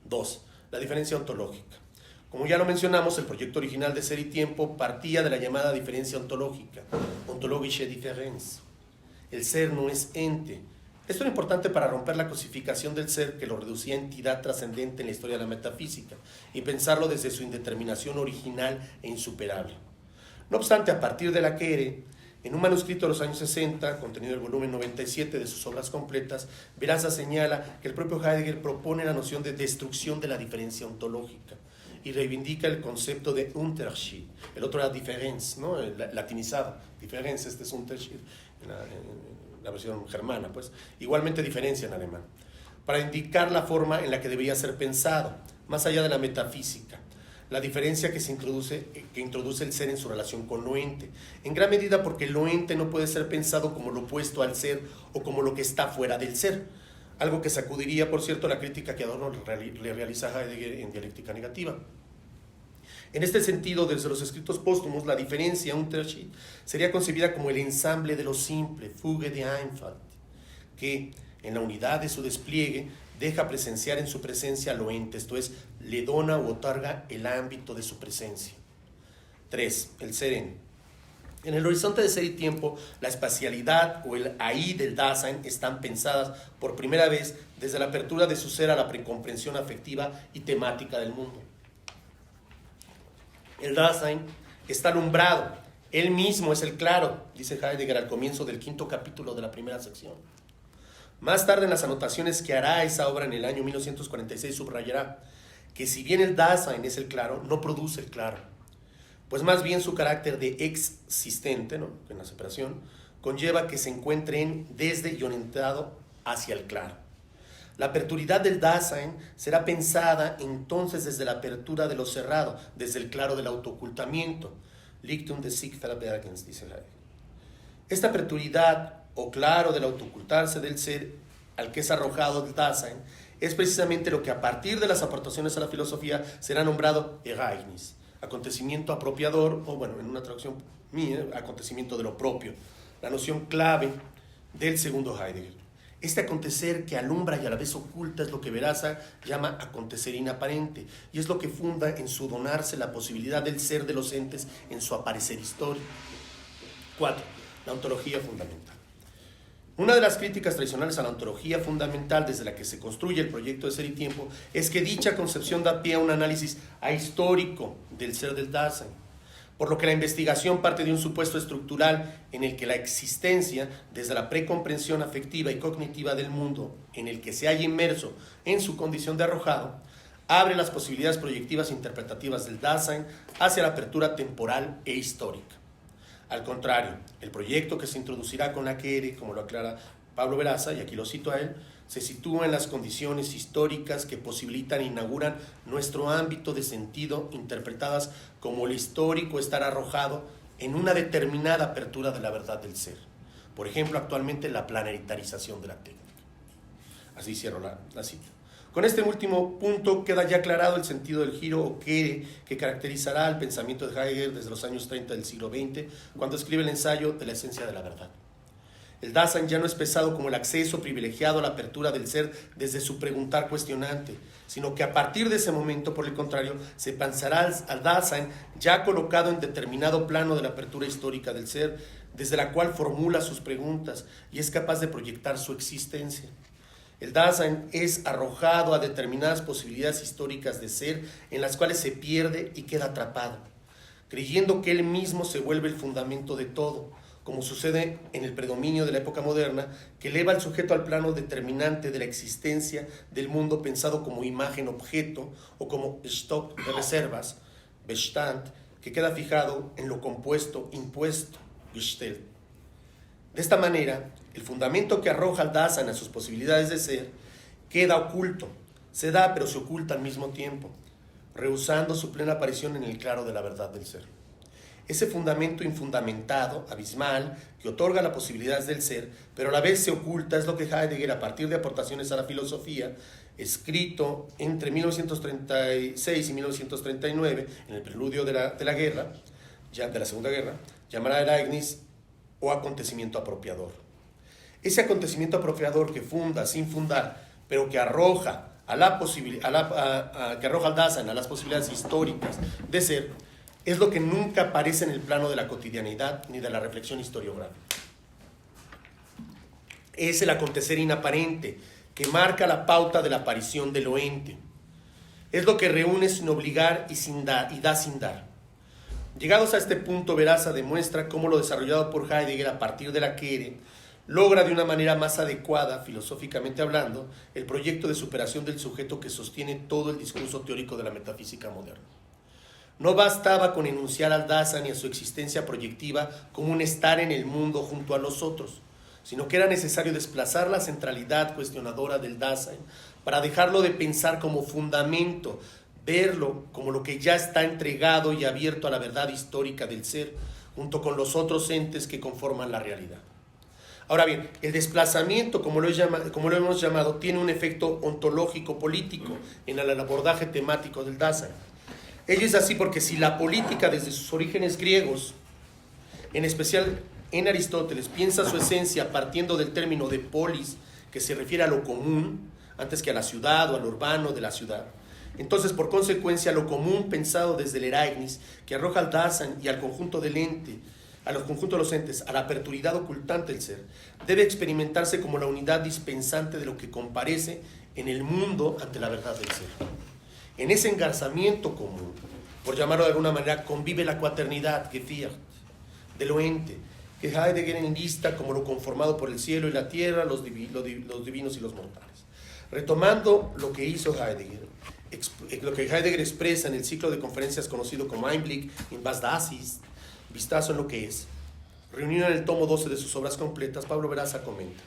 2. La diferencia ontológica. Como ya lo mencionamos, el proyecto original de Ser y Tiempo partía de la llamada diferencia ontológica, ontologische Differenz. El ser no es ente. Esto era importante para romper la cosificación del ser que lo reducía a entidad trascendente en la historia de la metafísica y pensarlo desde su indeterminación original e insuperable. No obstante, a partir de la Kehre, en un manuscrito de los años 60, contenido en el volumen 97 de sus obras completas, Veraza señala que el propio Heidegger propone la noción de destrucción de la diferencia ontológica y reivindica el concepto de Unterschied. El otro era Differenz, ¿no? Latinizado. Differenz, este es Unterschied en la versión germana, pues. Igualmente diferencia en alemán. Para indicar la forma en la que debería ser pensado, más allá de la metafísica. La diferencia que introduce el ser en su relación con lo ente, en gran medida porque lo ente no puede ser pensado como lo opuesto al ser o como lo que está fuera del ser, algo que sacudiría, por cierto, la crítica que Adorno le realiza a Heidegger en Dialéctica Negativa. En este sentido, desde los escritos póstumos, la diferencia, Unterschied, sería concebida como el ensamble de lo simple, Fuge de Einfalt, que, en la unidad de su despliegue, deja presenciar en su presencia lo ente, esto es, le dona u otorga el ámbito de su presencia. 3. El Seren. En el horizonte de Ser y Tiempo, la espacialidad o el ahí del Dasein están pensadas por primera vez desde la apertura de su ser a la precomprensión afectiva y temática del mundo. El Dasein está alumbrado, él mismo es el claro, dice Heidegger al comienzo del 5º capítulo de la primera sección. Más tarde, en las anotaciones que hará esa obra en el año 1946, subrayará que si bien el Dasein es el claro, no produce el claro, pues más bien su carácter de existente, ¿no?, en la separación, conlleva que se encuentre en, desde y orientado hacia el claro. La aperturidad del Dasein será pensada entonces desde la apertura de lo cerrado, desde el claro del autoocultamiento, Lichtung des sich-Verbergens, dice Heidegger. Esta aperturidad o claro del autoocultarse del ser al que es arrojado el Dasein es precisamente lo que a partir de las aportaciones a la filosofía será nombrado Ereignis, acontecimiento apropiador, o bueno, en una traducción mía, acontecimiento de lo propio, la noción clave del segundo Heidegger. Este acontecer que alumbra y a la vez oculta es lo que Veraza llama acontecer inaparente, y es lo que funda en su donarse la posibilidad del ser de los entes en su aparecer histórico. 4. La ontología fundamental. Una de las críticas tradicionales a la ontología fundamental desde la que se construye el proyecto de Ser y Tiempo es que dicha concepción da pie a un análisis ahistórico del ser del Dasein, por lo que la investigación parte de un supuesto estructural en el que la existencia, desde la precomprensión afectiva y cognitiva del mundo en el que se halla inmerso en su condición de arrojado, abre las posibilidades proyectivas e interpretativas del Dasein hacia la apertura temporal e histórica. Al contrario, el proyecto que se introducirá con la Kehre, como lo aclara Pablo Veraza, y aquí lo cito a él, se sitúa en las condiciones históricas que posibilitan e inauguran nuestro ámbito de sentido, interpretadas como el histórico estar arrojado en una determinada apertura de la verdad del ser. Por ejemplo, actualmente la planetarización de la técnica. Así cierro la cita. Con este último punto queda ya aclarado el sentido del giro o Kehre que caracterizará al pensamiento de Heidegger desde los años 30 del siglo XX, cuando escribe el ensayo de la esencia de la verdad. El Dasein ya no es pensado como el acceso privilegiado a la apertura del ser desde su preguntar cuestionante, sino que a partir de ese momento, por el contrario, se pensará al Dasein ya colocado en determinado plano de la apertura histórica del ser, desde la cual formula sus preguntas y es capaz de proyectar su existencia. El Dasein es arrojado a determinadas posibilidades históricas de ser en las cuales se pierde y queda atrapado, creyendo que él mismo se vuelve el fundamento de todo, como sucede en el predominio de la época moderna, que eleva al sujeto al plano determinante de la existencia del mundo pensado como imagen-objeto o como stock de reservas, Bestand, que queda fijado en lo compuesto, impuesto, Gestell. De esta manera, el fundamento que arroja al Dasein a sus posibilidades de ser queda oculto, se da pero se oculta al mismo tiempo, rehusando su plena aparición en el claro de la verdad del ser. Ese fundamento infundamentado, abismal, que otorga las posibilidades del ser, pero a la vez se oculta, es lo que Heidegger, a partir de aportaciones a la filosofía, escrito entre 1936 y 1939, en el preludio de la guerra, ya de la Segunda Guerra, llamará Ereignis o acontecimiento apropiador. Ese acontecimiento apropiador que funda sin fundar, pero que arroja que arroja al Dasein a las posibilidades históricas de ser, es lo que nunca aparece en el plano de la cotidianidad ni de la reflexión historiográfica. Es el acontecer inaparente que marca la pauta de la aparición de lo ente. Es lo que reúne sin obligar y da sin dar. Llegados a este punto, Veraza demuestra cómo lo desarrollado por Heidegger a partir de la Quere logra de una manera más adecuada, filosóficamente hablando, el proyecto de superación del sujeto que sostiene todo el discurso teórico de la metafísica moderna. No bastaba con enunciar al Dasein y a su existencia proyectiva como un estar en el mundo junto a los otros, sino que era necesario desplazar la centralidad cuestionadora del Dasein para dejarlo de pensar como fundamento, verlo como lo que ya está entregado y abierto a la verdad histórica del ser, junto con los otros entes que conforman la realidad. Ahora bien, el desplazamiento, como lo hemos llamado, tiene un efecto ontológico político en el abordaje temático del Dasein. Ello es así porque si la política desde sus orígenes griegos, en especial en Aristóteles, piensa su esencia partiendo del término de polis, que se refiere a lo común, antes que a la ciudad o al urbano de la ciudad, entonces por consecuencia lo común pensado desde el Eraignis, que arroja al Dasein y al conjunto del ente, a los conjuntos de los entes, a la perturidad ocultante del ser, debe experimentarse como la unidad dispensante de lo que comparece en el mundo ante la verdad del ser. En ese engarzamiento común, por llamarlo de alguna manera, convive la cuaternidad, Gefiert, de lo ente, que Heidegger enlista como lo conformado por el cielo y la tierra, los divinos y los mortales. Retomando lo que hizo Heidegger, lo que Heidegger expresa en el ciclo de conferencias conocido como Einblick in was das ist, vistazo en lo que es, reunido en el tomo 12 de sus obras completas, Pablo Veraza comenta,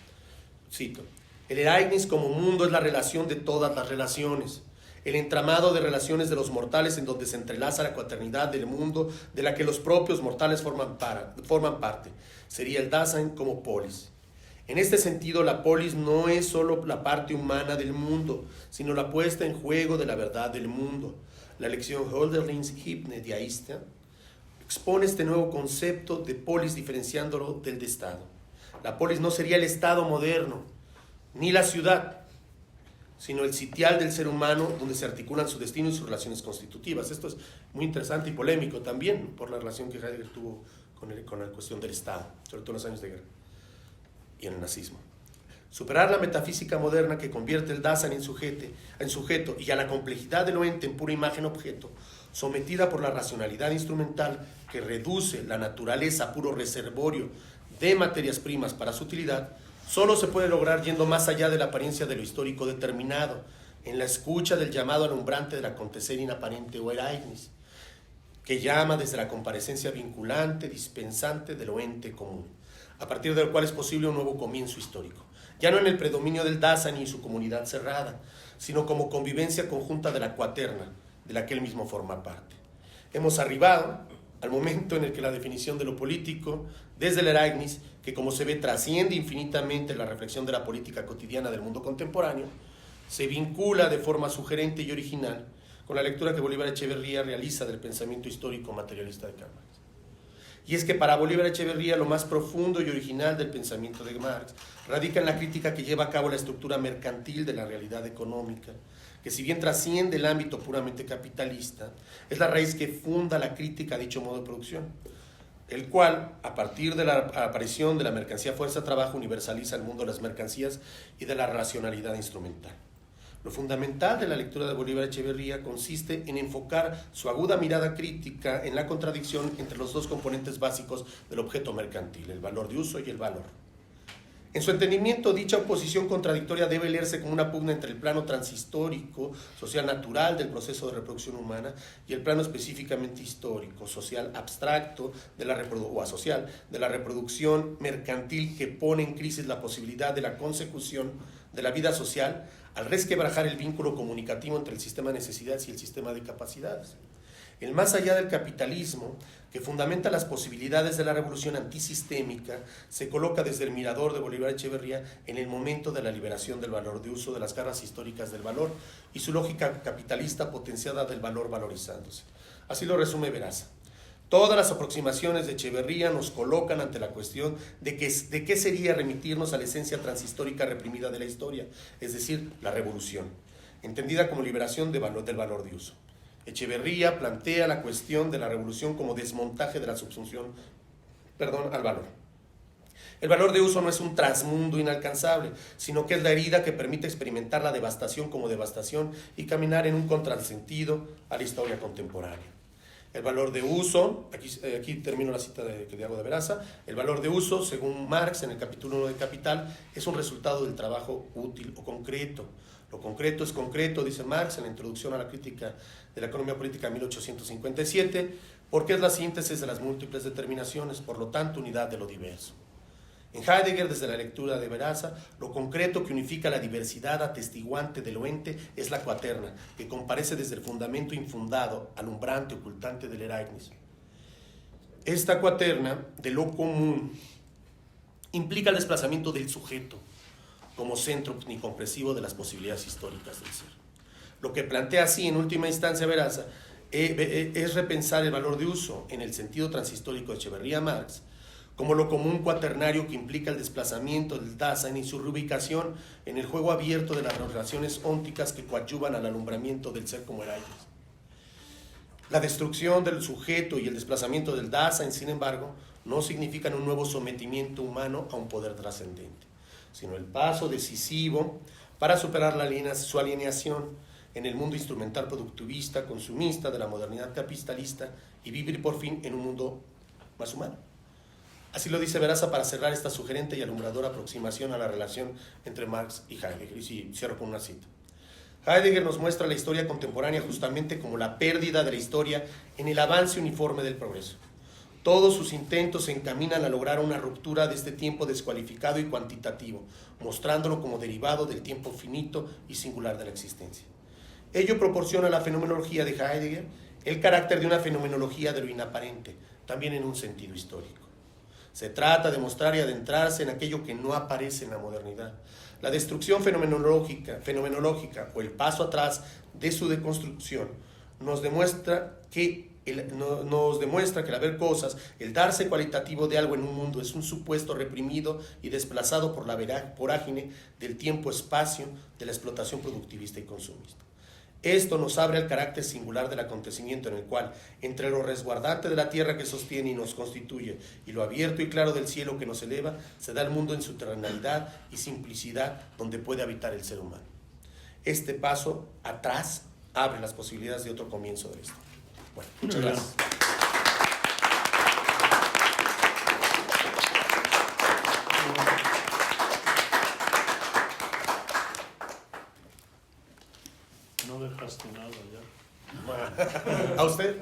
cito, el Ereignis como mundo es la relación de todas las relaciones, el entramado de relaciones de los mortales en donde se entrelaza la cuaternidad del mundo de la que los propios mortales forman parte, sería el Dasein como polis. En este sentido, la polis no es solo la parte humana del mundo, sino la puesta en juego de la verdad del mundo. La lección Hölderlins Hypne de Aista expone este nuevo concepto de polis diferenciándolo del de Estado. La polis no sería el Estado moderno, ni la ciudad, sino el sitial del ser humano donde se articulan su destino y sus relaciones constitutivas. Esto es muy interesante y polémico también por la relación que Heidegger tuvo con la cuestión del Estado, sobre todo en los años de guerra y en el nazismo. Superar la metafísica moderna que convierte el Dasein en sujeto y a la complejidad de lo ente en pura imagen objeto, sometida por la racionalidad instrumental que reduce la naturaleza a puro reservorio de materias primas para su utilidad, solo se puede lograr yendo más allá de la apariencia de lo histórico determinado, en la escucha del llamado alumbrante del acontecer inaparente o Ereignis, que llama desde la comparecencia vinculante, dispensante de lo ente común, a partir del cual es posible un nuevo comienzo histórico, ya no en el predominio del Dasein y su comunidad cerrada, sino como convivencia conjunta de la cuaterna, de la que él mismo forma parte. Hemos arribado al momento en el que la definición de lo político, desde el Ereignis, que como se ve trasciende infinitamente la reflexión de la política cotidiana del mundo contemporáneo, se vincula de forma sugerente y original con la lectura que Bolívar Echeverría realiza del pensamiento histórico materialista de Karl Marx. Y es que para Bolívar Echeverría lo más profundo y original del pensamiento de Marx radica en la crítica que lleva a cabo la estructura mercantil de la realidad económica, que si bien trasciende el ámbito puramente capitalista, es la raíz que funda la crítica a dicho modo de producción, el cual, a partir de la aparición de la mercancía fuerza-trabajo, universaliza el mundo de las mercancías y de la racionalidad instrumental. Lo fundamental de la lectura de Bolívar Echeverría consiste en enfocar su aguda mirada crítica en la contradicción entre los dos componentes básicos del objeto mercantil, el valor de uso y el valor. En su entendimiento, dicha oposición contradictoria debe leerse como una pugna entre el plano transhistórico, social natural del proceso de reproducción humana y el plano específicamente histórico, social abstracto o asocial de la reproducción mercantil que pone en crisis la posibilidad de la consecución de la vida social al resquebrajar el vínculo comunicativo entre el sistema de necesidades y el sistema de capacidades. El más allá del capitalismo, que fundamenta las posibilidades de la revolución antisistémica, se coloca desde el mirador de Bolívar Echeverría en el momento de la liberación del valor de uso de las garras históricas del valor y su lógica capitalista potenciada del valor valorizándose. Así lo resume Veraza. Todas las aproximaciones de Echeverría nos colocan ante la cuestión de qué sería remitirnos a la esencia transhistórica reprimida de la historia, es decir, la revolución. entendida como liberación del valor de uso. Echeverría plantea la cuestión de la revolución como desmontaje de la subsunción al valor. El valor de uso no es un trasmundo inalcanzable, sino que es la herida que permite experimentar la devastación como devastación y caminar en un contrasentido a la historia contemporánea. El valor de uso, aquí termino la cita que hago de Veraza, el valor de uso, según Marx en el capítulo 1 de Capital, es un resultado del trabajo útil o concreto. Lo concreto es concreto, dice Marx en la introducción a la crítica de la economía política de 1857, porque es la síntesis de las múltiples determinaciones, por lo tanto, unidad de lo diverso. En Heidegger, desde la lectura de Veraza, lo concreto que unifica la diversidad atestiguante de lo ente es la cuaterna, que comparece desde el fundamento infundado, alumbrante, ocultante del Ereignis. Esta cuaterna de lo común implica el desplazamiento del sujeto como centro omnicompresivo de las posibilidades históricas del ser. Lo que plantea así, en última instancia, Veraza, es repensar el valor de uso en el sentido transhistórico de Echeverría-Marx, como lo común cuaternario que implica el desplazamiento del Dasein y su reubicación en el juego abierto de las relaciones ónticas que coadyuvan al alumbramiento del ser como Ereignis. La destrucción del sujeto y el desplazamiento del Dasein, sin embargo, no significan un nuevo sometimiento humano a un poder trascendente, sino el paso decisivo para superar su alienación en el mundo instrumental productivista, consumista de la modernidad capitalista y vivir por fin en un mundo más humano. Así lo dice Veraza para cerrar esta sugerente y alumbradora aproximación a la relación entre Marx y Heidegger. Y cierro con una cita. Heidegger nos muestra la historia contemporánea justamente como la pérdida de la historia en el avance uniforme del progreso. Todos sus intentos se encaminan a lograr una ruptura de este tiempo descualificado y cuantitativo, mostrándolo como derivado del tiempo finito y singular de la existencia. Ello proporciona a la fenomenología de Heidegger el carácter de una fenomenología de lo inaparente, también en un sentido histórico. Se trata de mostrar y adentrarse en aquello que no aparece en la modernidad. La destrucción fenomenológica o el paso atrás de su deconstrucción nos demuestra que el haber cosas, el darse cualitativo de algo en un mundo es un supuesto reprimido y desplazado por la vorágine del tiempo-espacio de la explotación productivista y consumista. Esto nos abre al carácter singular del acontecimiento en el cual, entre lo resguardante de la tierra que sostiene y nos constituye y lo abierto y claro del cielo que nos eleva, se da el mundo en su terrenalidad y simplicidad donde puede habitar el ser humano. Este paso atrás abre las posibilidades de otro comienzo de esto. Bueno, muchas gracias. No dejaste nada ya. ¿A usted?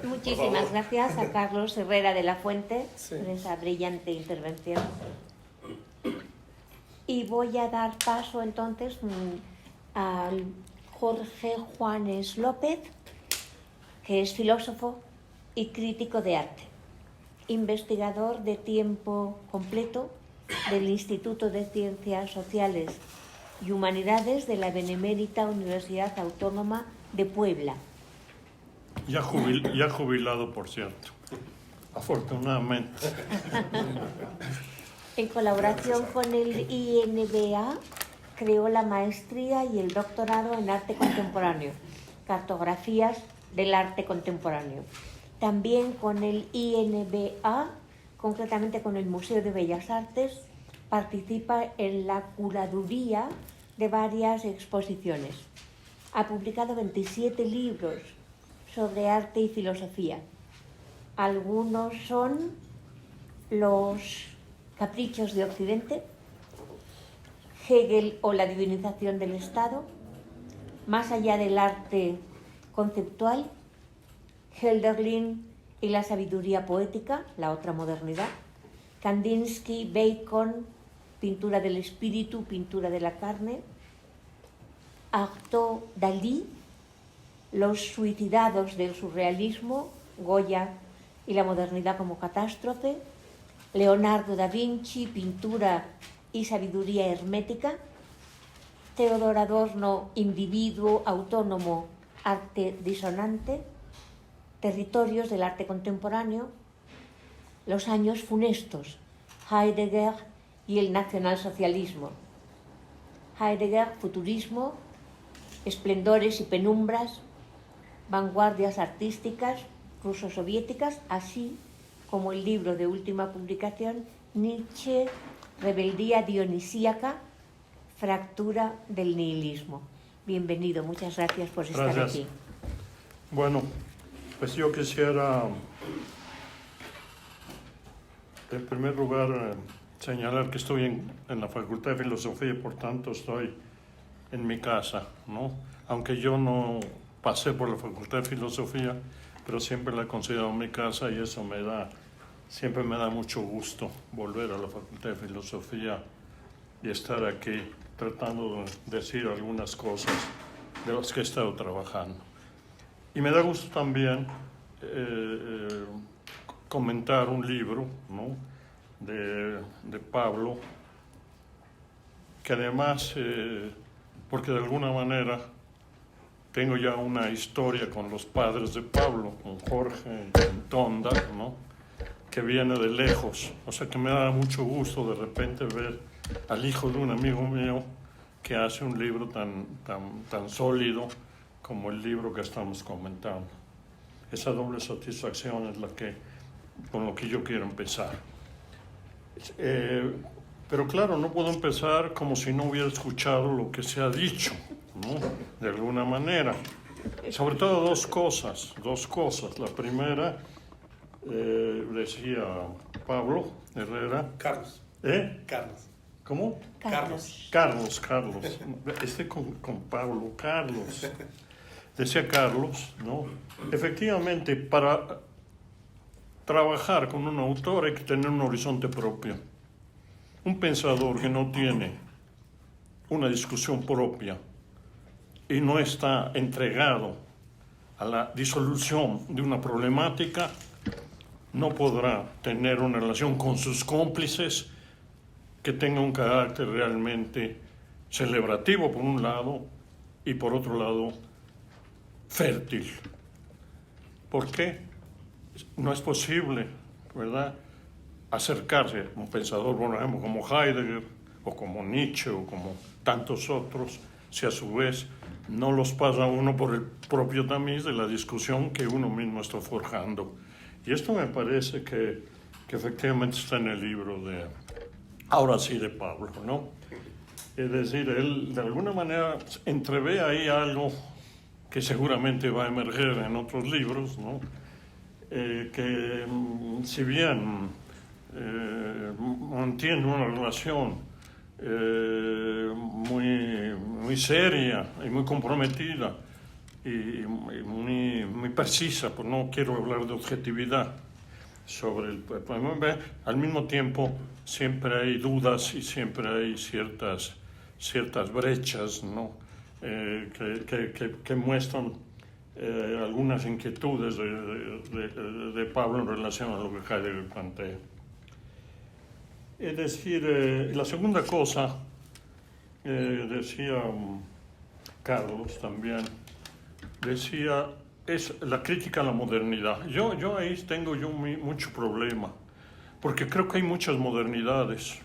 Muchísimas gracias a Carlos Herrera de la Fuente Sí. por esa brillante intervención. Y voy a dar paso entonces al Jorge Juanes López, que es filósofo y crítico de arte, investigador de tiempo completo del Instituto de Ciencias Sociales y Humanidades de la Benemérita Universidad Autónoma de Puebla. Ya jubilado, por cierto. Afortunadamente. En colaboración con el INBA, creó la maestría y el doctorado en arte contemporáneo, cartografías del arte contemporáneo. También con el INBA, concretamente con el Museo de Bellas Artes, participa en la curaduría de varias exposiciones. Ha publicado 27 libros sobre arte y filosofía. Algunos son Los caprichos de Occidente, Hegel o la divinización del Estado, Más allá del arte conceptual, Hölderlin y la sabiduría poética, la otra modernidad, Kandinsky, Bacon, pintura del espíritu, pintura de la carne, Artaud, Dalí, los suicidados del surrealismo, Goya y la modernidad como catástrofe, Leonardo da Vinci, pintura y sabiduría hermética, Theodor Adorno, individuo autónomo, arte disonante, territorios del arte contemporáneo, los años funestos, Heidegger y el nacionalsocialismo. Heidegger, futurismo, esplendores y penumbras, vanguardias artísticas ruso-soviéticas, así como el libro de última publicación, Nietzsche, Rebeldía dionisíaca, fractura del nihilismo. Bienvenido, muchas gracias por estar aquí. Bueno, pues yo quisiera, en primer lugar, señalar que estoy en la Facultad de Filosofía y por tanto estoy en mi casa, ¿no? Aunque yo no pasé por la Facultad de Filosofía, pero siempre la he considerado mi casa y eso siempre me da mucho gusto volver a la Facultad de Filosofía y estar aquí tratando de decir algunas cosas de las que he estado trabajando. Y me da gusto también comentar un libro, ¿no?, de Pablo, que además, porque de alguna manera tengo ya una historia con los padres de Pablo, con Jorge y con Tonda, ¿no?, que viene de lejos. O sea que me da mucho gusto de repente ver al hijo de un amigo mío que hace un libro tan sólido como el libro que estamos comentando. Esa doble satisfacción es con lo que yo quiero empezar. Pero claro, no puedo empezar como si no hubiera escuchado lo que se ha dicho, ¿no?, de alguna manera. Sobre todo dos cosas. La primera, decía Pablo Herrera. Carlos. Carlos. ¿Cómo? Carlos. Carlos. Con Pablo, Carlos. Decía Carlos, ¿no? Efectivamente, para trabajar con un autor hay que tener un horizonte propio. Un pensador que no tiene una discusión propia y no está entregado a la disolución de una problemática, no podrá tener una relación con sus cómplices que tenga un carácter realmente celebrativo por un lado y por otro lado fértil. ¿Por qué? No es posible, ¿verdad?, acercarse a un pensador, por ejemplo, como Heidegger o como Nietzsche o como tantos otros, si a su vez no los pasa uno por el propio tamiz de la discusión que uno mismo está forjando. Y esto me parece que efectivamente está en el libro ahora sí, de Pablo, ¿no? Es decir, él de alguna manera entrevé ahí algo que seguramente va a emerger en otros libros, ¿no? Que si bien mantiene una relación muy seria y muy comprometida y muy precisa, pues no quiero hablar de objetividad sobre el poema, al mismo tiempo siempre hay dudas y siempre hay ciertas brechas, ¿no?, que muestran algunas inquietudes de Pablo en relación a lo que Heidegger plantea. Es decir, la segunda cosa, decía Carlos también, es la crítica a la modernidad. Yo ahí tengo mucho problema, porque creo que hay muchas modernidades.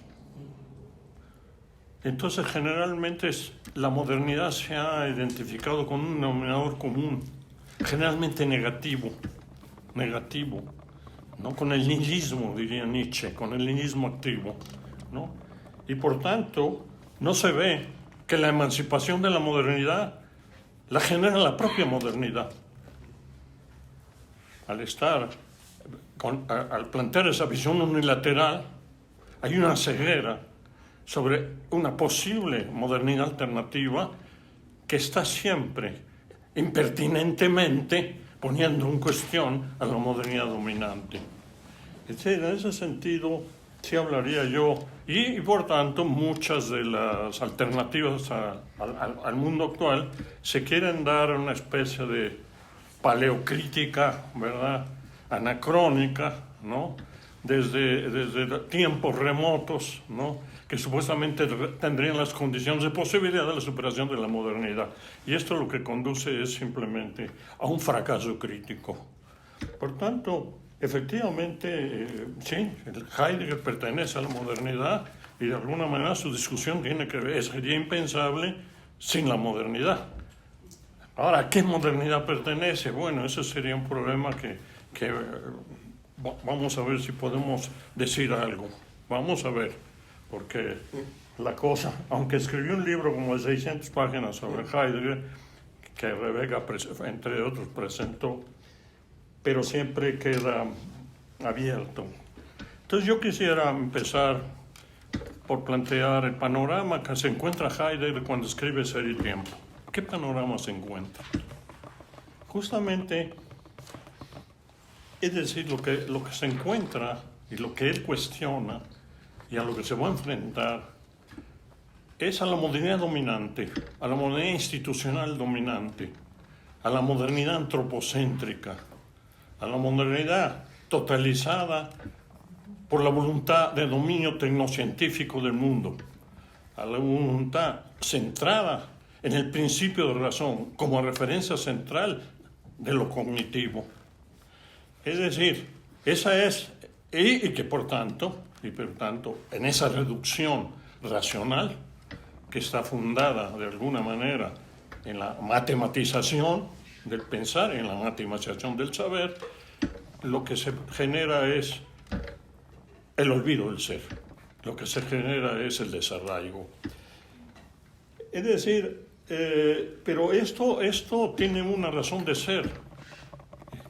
Entonces, generalmente la modernidad se ha identificado con un denominador común, generalmente negativo, ¿no?, con el nihilismo, diría Nietzsche, con el nihilismo activo, ¿no? Y por tanto, no se ve que la emancipación de la modernidad la genera la propia modernidad. Al plantear esa visión unilateral, hay una ceguera sobre una posible modernidad alternativa que está siempre impertinentemente poniendo en cuestión a la modernidad dominante. Es decir, en ese sentido sí hablaría yo, y por tanto muchas de las alternativas al mundo actual se quieren dar una especie de paleocrítica, ¿verdad?, anacrónica, ¿no?, desde tiempos remotos, ¿no?, que supuestamente tendrían las condiciones de posibilidad de la superación de la modernidad. Y esto lo que conduce es simplemente a un fracaso crítico. Por tanto, efectivamente, sí, Heidegger pertenece a la modernidad y de alguna manera su discusión sería impensable sin la modernidad. Ahora, ¿a qué modernidad pertenece? Bueno, eso sería un problema que vamos a ver si podemos decir algo. Vamos a ver, porque la cosa, aunque escribí un libro como de 600 páginas sobre Heidegger, que Rebeca, entre otros, presentó, pero siempre queda abierto. Entonces yo quisiera empezar por plantear el panorama que se encuentra Heidegger cuando escribe Ser y Tiempo. ¿Qué panorama se encuentra? Justamente, es decir, lo que se encuentra y lo que él cuestiona y a lo que se va a enfrentar es a la modernidad dominante, a la modernidad institucional dominante, a la modernidad antropocéntrica, a la modernidad totalizada por la voluntad de dominio tecnocientífico del mundo, a la voluntad centrada en el principio de razón como referencia central de lo cognitivo. Es decir, esa es, y que por tanto, en esa reducción racional que está fundada de alguna manera en la matematización del pensar, en la matematización del saber, lo que se genera es el olvido del ser, lo que se genera es el desarraigo. Es decir, pero esto tiene una razón de ser.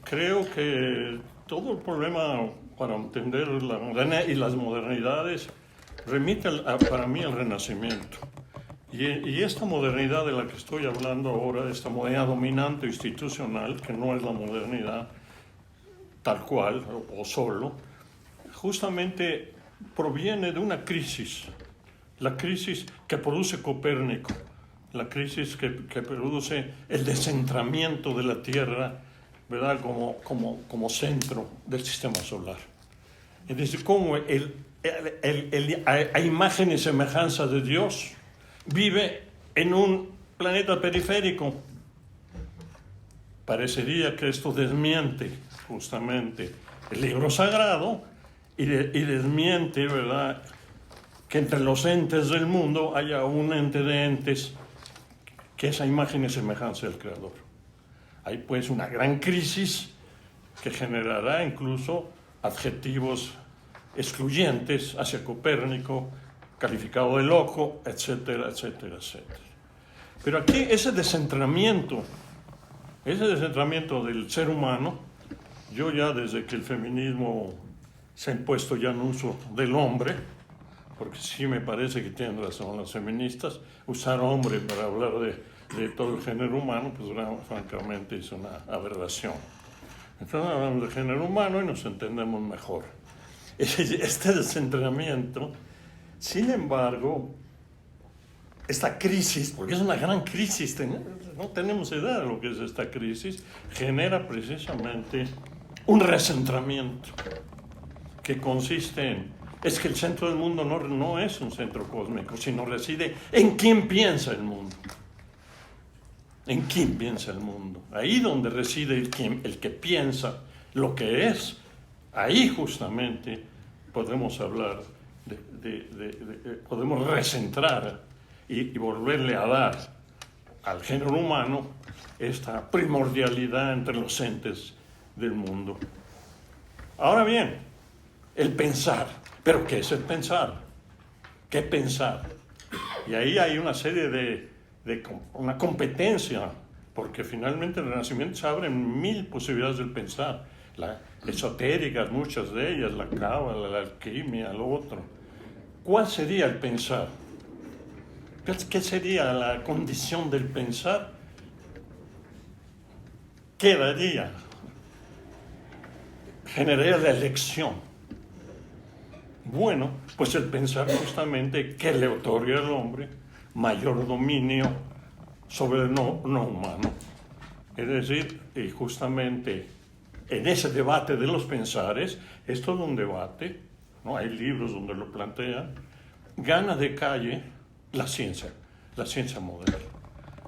Creo que todo el problema para entender la modernidad y las modernidades remite para mí al Renacimiento. Y esta modernidad de la que estoy hablando ahora, esta modernidad dominante institucional, que no es la modernidad tal cual o solo, justamente proviene de una crisis, la crisis que produce Copérnico, la crisis que produce el descentramiento de la Tierra, ¿verdad? como centro del sistema solar. Es decir, como a imagen y semejanza de Dios vive en un planeta periférico. Parecería que esto desmiente justamente el libro sagrado y desmiente, ¿verdad?, que entre los entes del mundo haya un ente de entes que es a imagen y semejanza del Creador. Hay pues una gran crisis que generará incluso adjetivos excluyentes hacia Copérnico, calificado de loco, etcétera, etcétera, etcétera. Pero aquí ese descentramiento del ser humano, yo ya desde que el feminismo se ha impuesto ya en uso del hombre, porque sí me parece que tienen razón las feministas, usar hombre para hablar de todo el género humano, pues francamente es una aberración. Entonces hablamos del género humano y nos entendemos mejor. Este descentramiento, sin embargo, esta crisis, porque es una gran crisis, no tenemos idea de lo que es esta crisis, genera precisamente un recentramiento que consiste es que el centro del mundo no es un centro cósmico, sino reside en quién piensa el mundo. ¿En quién piensa el mundo? Ahí donde reside el que piensa lo que es, ahí justamente podemos hablar, podemos recentrar y volverle a dar al género humano esta primordialidad entre los entes del mundo. Ahora bien, el pensar. ¿Pero qué es el pensar? ¿Qué pensar? Y ahí hay una serie de una competencia, porque finalmente el Renacimiento se abren 1000 posibilidades del pensar, esotéricas, muchas de ellas, la cábala, la alquimia, lo otro. ¿Cuál sería el pensar? ¿Qué sería la condición del pensar? ¿Qué daría? Generaría la elección. Bueno, pues el pensar justamente que le otorga al hombre mayor dominio sobre el no humano. Es decir, y justamente en ese debate de los pensares, esto es un debate, ¿no? Hay libros donde lo plantean, gana de calle la ciencia moderna.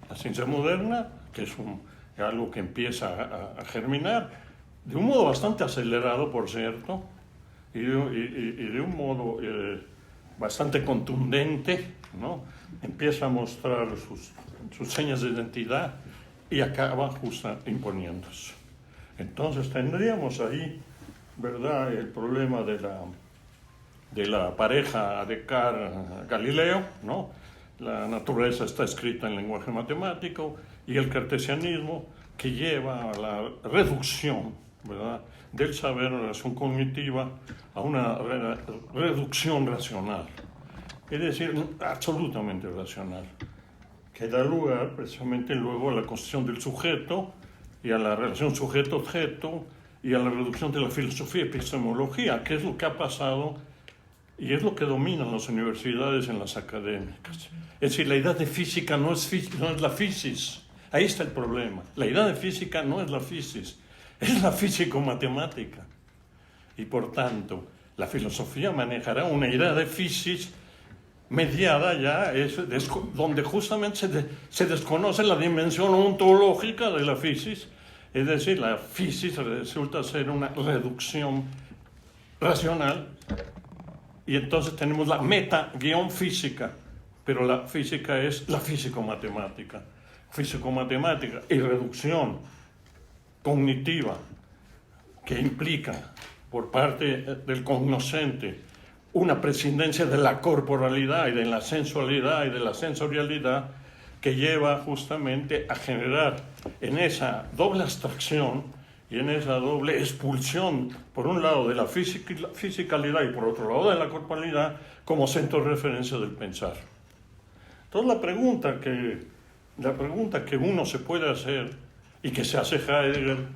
La ciencia moderna, que es algo que empieza a germinar, de un modo bastante acelerado, por cierto, y de un modo bastante contundente, ¿no? Empieza a mostrar sus señas de identidad y acaba justo imponiéndose. Entonces tendríamos ahí, ¿verdad?, el problema de la pareja Descartes-Galileo, ¿no? La naturaleza está escrita en lenguaje matemático, y el cartesianismo, que lleva a la reducción, ¿verdad?, del saber en relación cognitiva a una reducción racional, es decir, absolutamente racional, que da lugar precisamente luego a la constitución del sujeto y a la relación sujeto-objeto y a la reducción de la filosofía y epistemología, que es lo que ha pasado y es lo que domina en las universidades, en las académicas. Es decir, la idea de física no es la física. Ahí está el problema. La idea de física no es la física, es la físico-matemática. Y por tanto, la filosofía manejará una idea de física mediada ya, donde justamente se desconoce la dimensión ontológica de la física. Es decir, la física resulta ser una reducción racional, y entonces tenemos la meta-física, pero la física es la físico-matemática. Físico-matemática y reducción cognitiva, que implica por parte del cognoscente una prescindencia de la corporalidad y de la sensualidad y de la sensorialidad, que lleva justamente a generar en esa doble abstracción y en esa doble expulsión, por un lado de la fisicalidad y por otro lado de la corporalidad, como centro de referencia del pensar. Entonces la pregunta que uno se puede hacer, y que se hace Heidegger,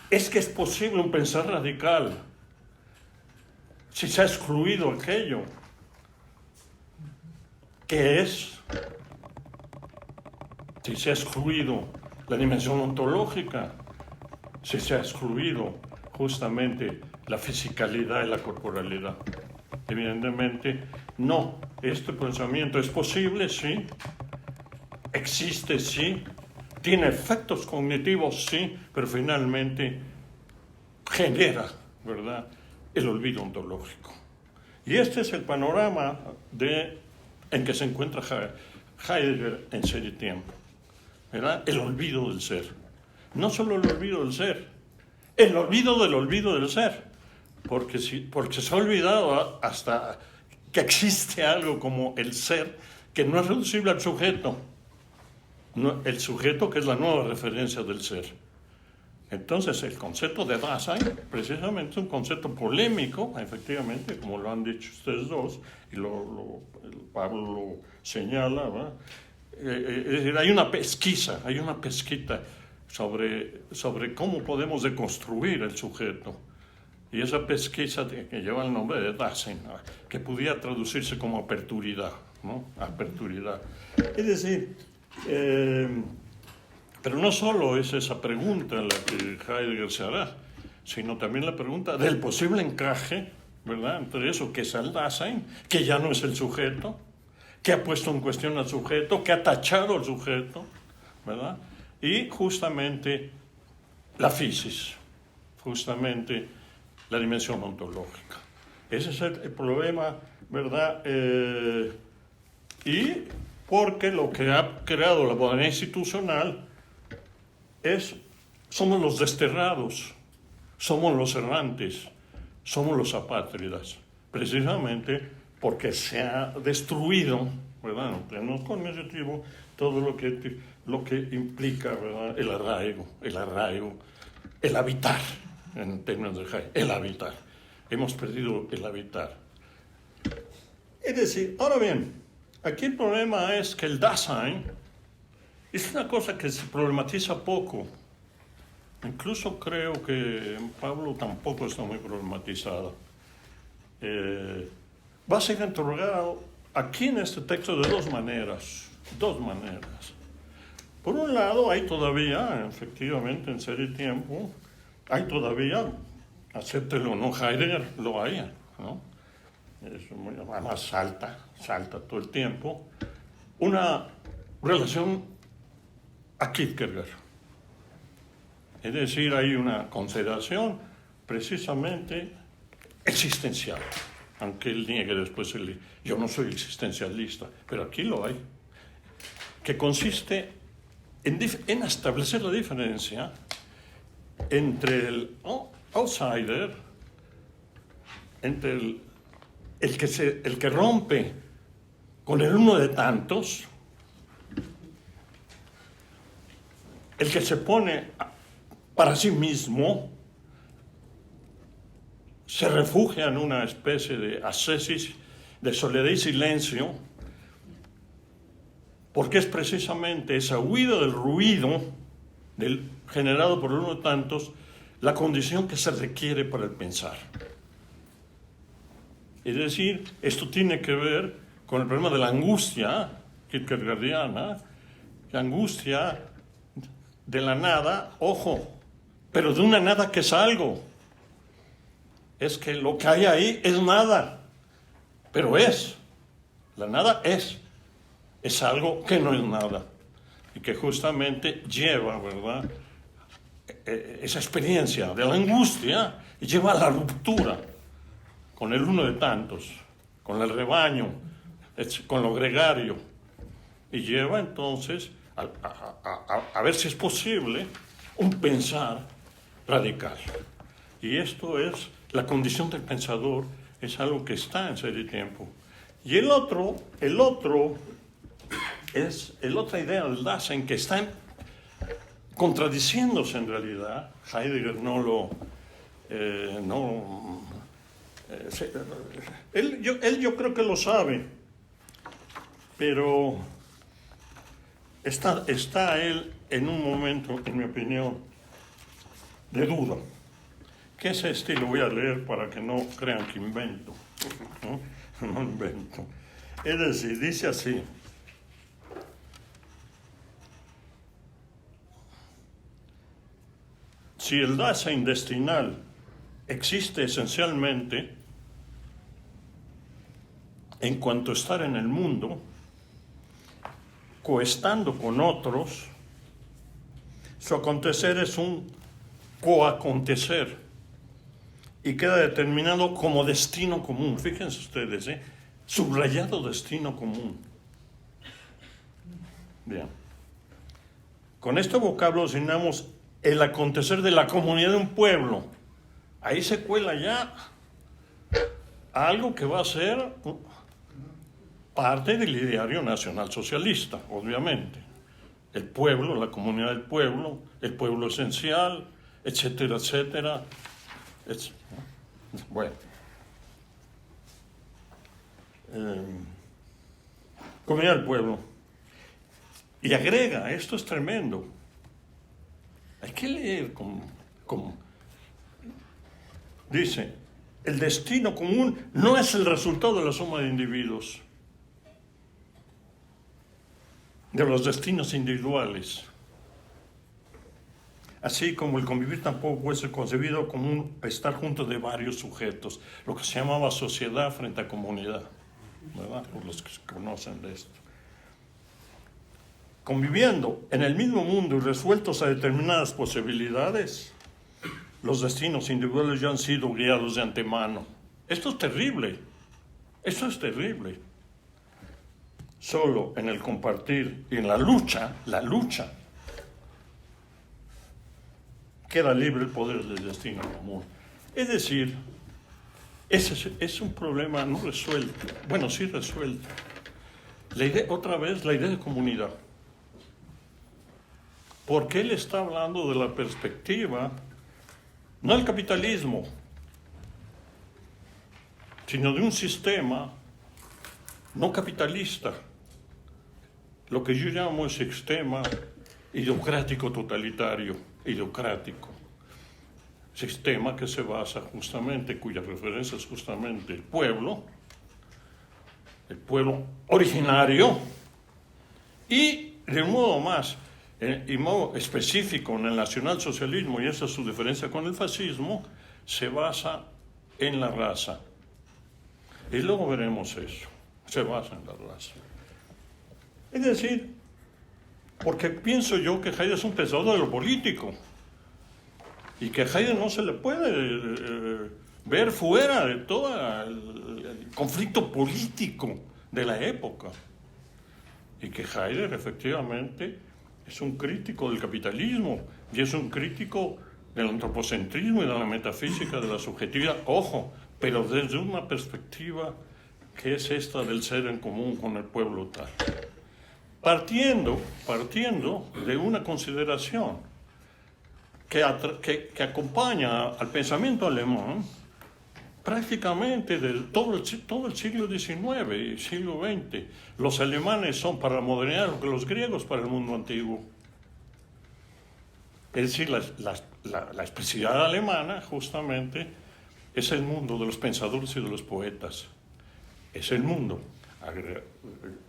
es que es posible un pensar radical si se ha excluido aquello que es, si se ha excluido la dimensión ontológica, si se ha excluido justamente la fisicalidad y la corporalidad. Evidentemente, no. Este pensamiento es posible, sí. Existe, sí. Tiene efectos cognitivos, sí, pero finalmente genera, ¿verdad?, el olvido ontológico. Y este es el panorama en que se encuentra Heidegger en Ser y Tiempo, ¿verdad? El olvido del ser. No solo el olvido del ser, el olvido del ser, porque se ha olvidado hasta que existe algo como el ser, que no es reducible al sujeto. No, el sujeto, que es la nueva referencia del ser. Entonces, el concepto de Dasein, precisamente, es un concepto polémico, efectivamente, como lo han dicho ustedes dos, y Pablo lo señala, ¿verdad? Es decir, hay una pesquisa sobre cómo podemos deconstruir el sujeto. Y esa pesquisa que lleva el nombre de Dasein, que pudiera traducirse como aperturidad, ¿no? Aperturidad. Es decir, pero no solo es esa pregunta la que Heidegger se hará, sino también la pregunta del posible encaje, ¿verdad?, entre eso que es el Dasein, que ya no es el sujeto, que ha puesto en cuestión al sujeto, que ha tachado al sujeto, ¿verdad?, y justamente la física, justamente la dimensión ontológica. Ese es el problema, ¿verdad? Y porque lo que ha creado la modernidad institucional somos los desterrados, somos los errantes, somos los apátridas, precisamente porque se ha destruido, ¿verdad?, en términos cognitivos, todo lo que implica, ¿verdad?, el arraigo, el habitar, en términos de Heidegger, el habitar. Hemos perdido el habitar. Es decir, ahora bien, aquí el problema es que el Dasein es una cosa que se problematiza poco. Incluso creo que Pablo tampoco está muy problematizado. Va a ser interrogado aquí en este texto de dos maneras. Por un lado, hay todavía, efectivamente, en Ser y Tiempo, hay todavía, acéptelo o no, Heidegger lo hay, ¿no? Además salta todo el tiempo, una relación a Kierkegaard. Es decir, hay una consideración precisamente existencial, aunque él niegue después, yo no soy existencialista, pero aquí lo hay, que consiste en establecer la diferencia entre el outsider, entre el que rompe con el uno de tantos, el que se pone para sí mismo, se refugia en una especie de ascesis, de soledad y silencio, porque es precisamente esa huida del ruido generado por el uno de tantos la condición que se requiere para el pensar. Es decir, esto tiene que ver con el problema de la angustia kierkegaardiana, la angustia de la nada, ojo, pero de una nada que es algo. Es que lo que hay ahí es nada, pero la nada es algo que no es nada, y que justamente lleva, ¿verdad?, esa experiencia de la angustia, y lleva a la ruptura con el uno de tantos, con el rebaño, con lo gregario, y lleva entonces a ver si es posible un pensar radical. Y esto es la condición del pensador, es algo que está en Ser y Tiempo. Y el otro es la otra idea del Dasein, que está contradiciéndose en realidad. Heidegger yo creo que lo sabe, pero está él en un momento, en mi opinión, de duda. ¿Qué es este? Lo voy a leer para que no crean que invento, no invento. Es decir, dice así: si el Dasein destinal existe esencialmente en cuanto a estar en el mundo, coestando con otros, su acontecer es un coacontecer y queda determinado como destino común. Fíjense ustedes, subrayado destino común. Bien. Con este vocablo designamos el acontecer de la comunidad de un pueblo. Ahí se cuela ya algo que va a ser parte del ideario nacional socialista, obviamente. El pueblo, la comunidad del pueblo, el pueblo esencial, etcétera, etcétera. Bueno. Comunidad del pueblo. Y agrega, esto es tremendo. Hay que leer como dice, el destino común no es el resultado de la suma de individuos, de los destinos individuales. Así como el convivir tampoco puede ser concebido como un estar juntos de varios sujetos, lo que se llamaba sociedad frente a comunidad, ¿verdad? Por los que conocen de esto. Conviviendo en el mismo mundo y resueltos a determinadas posibilidades, los destinos individuales ya han sido guiados de antemano. Esto es terrible. Solo en el compartir y en la lucha, queda libre el poder del destino común. Es decir, ese es un problema no resuelto. Bueno, sí resuelto. La idea de comunidad. Porque él está hablando de la perspectiva, no del capitalismo, sino de un sistema no capitalista, lo que yo llamo el sistema idiocrático totalitario, sistema que se basa justamente, cuya referencia es justamente el pueblo originario, y de un modo más y modo específico en el nacionalsocialismo, y esa es su diferencia con el fascismo, se basa en la raza. Y luego veremos eso, se basa en la raza. Es decir, porque pienso yo que Heidegger es un pensador de lo político, y que a Heidegger no se le puede ver fuera de todo el conflicto político de la época, y que Heidegger efectivamente es un crítico del capitalismo y es un crítico del antropocentrismo y de la metafísica de la subjetividad. Ojo, pero desde una perspectiva que es esta del ser en común con el pueblo tal. Partiendo de una consideración que acompaña al pensamiento alemán prácticamente todo el siglo XIX y siglo XX. Los alemanes son para la modernidad lo que los griegos para el mundo antiguo. Es decir, la expresividad alemana justamente es el mundo de los pensadores y de los poetas. Es el mundo,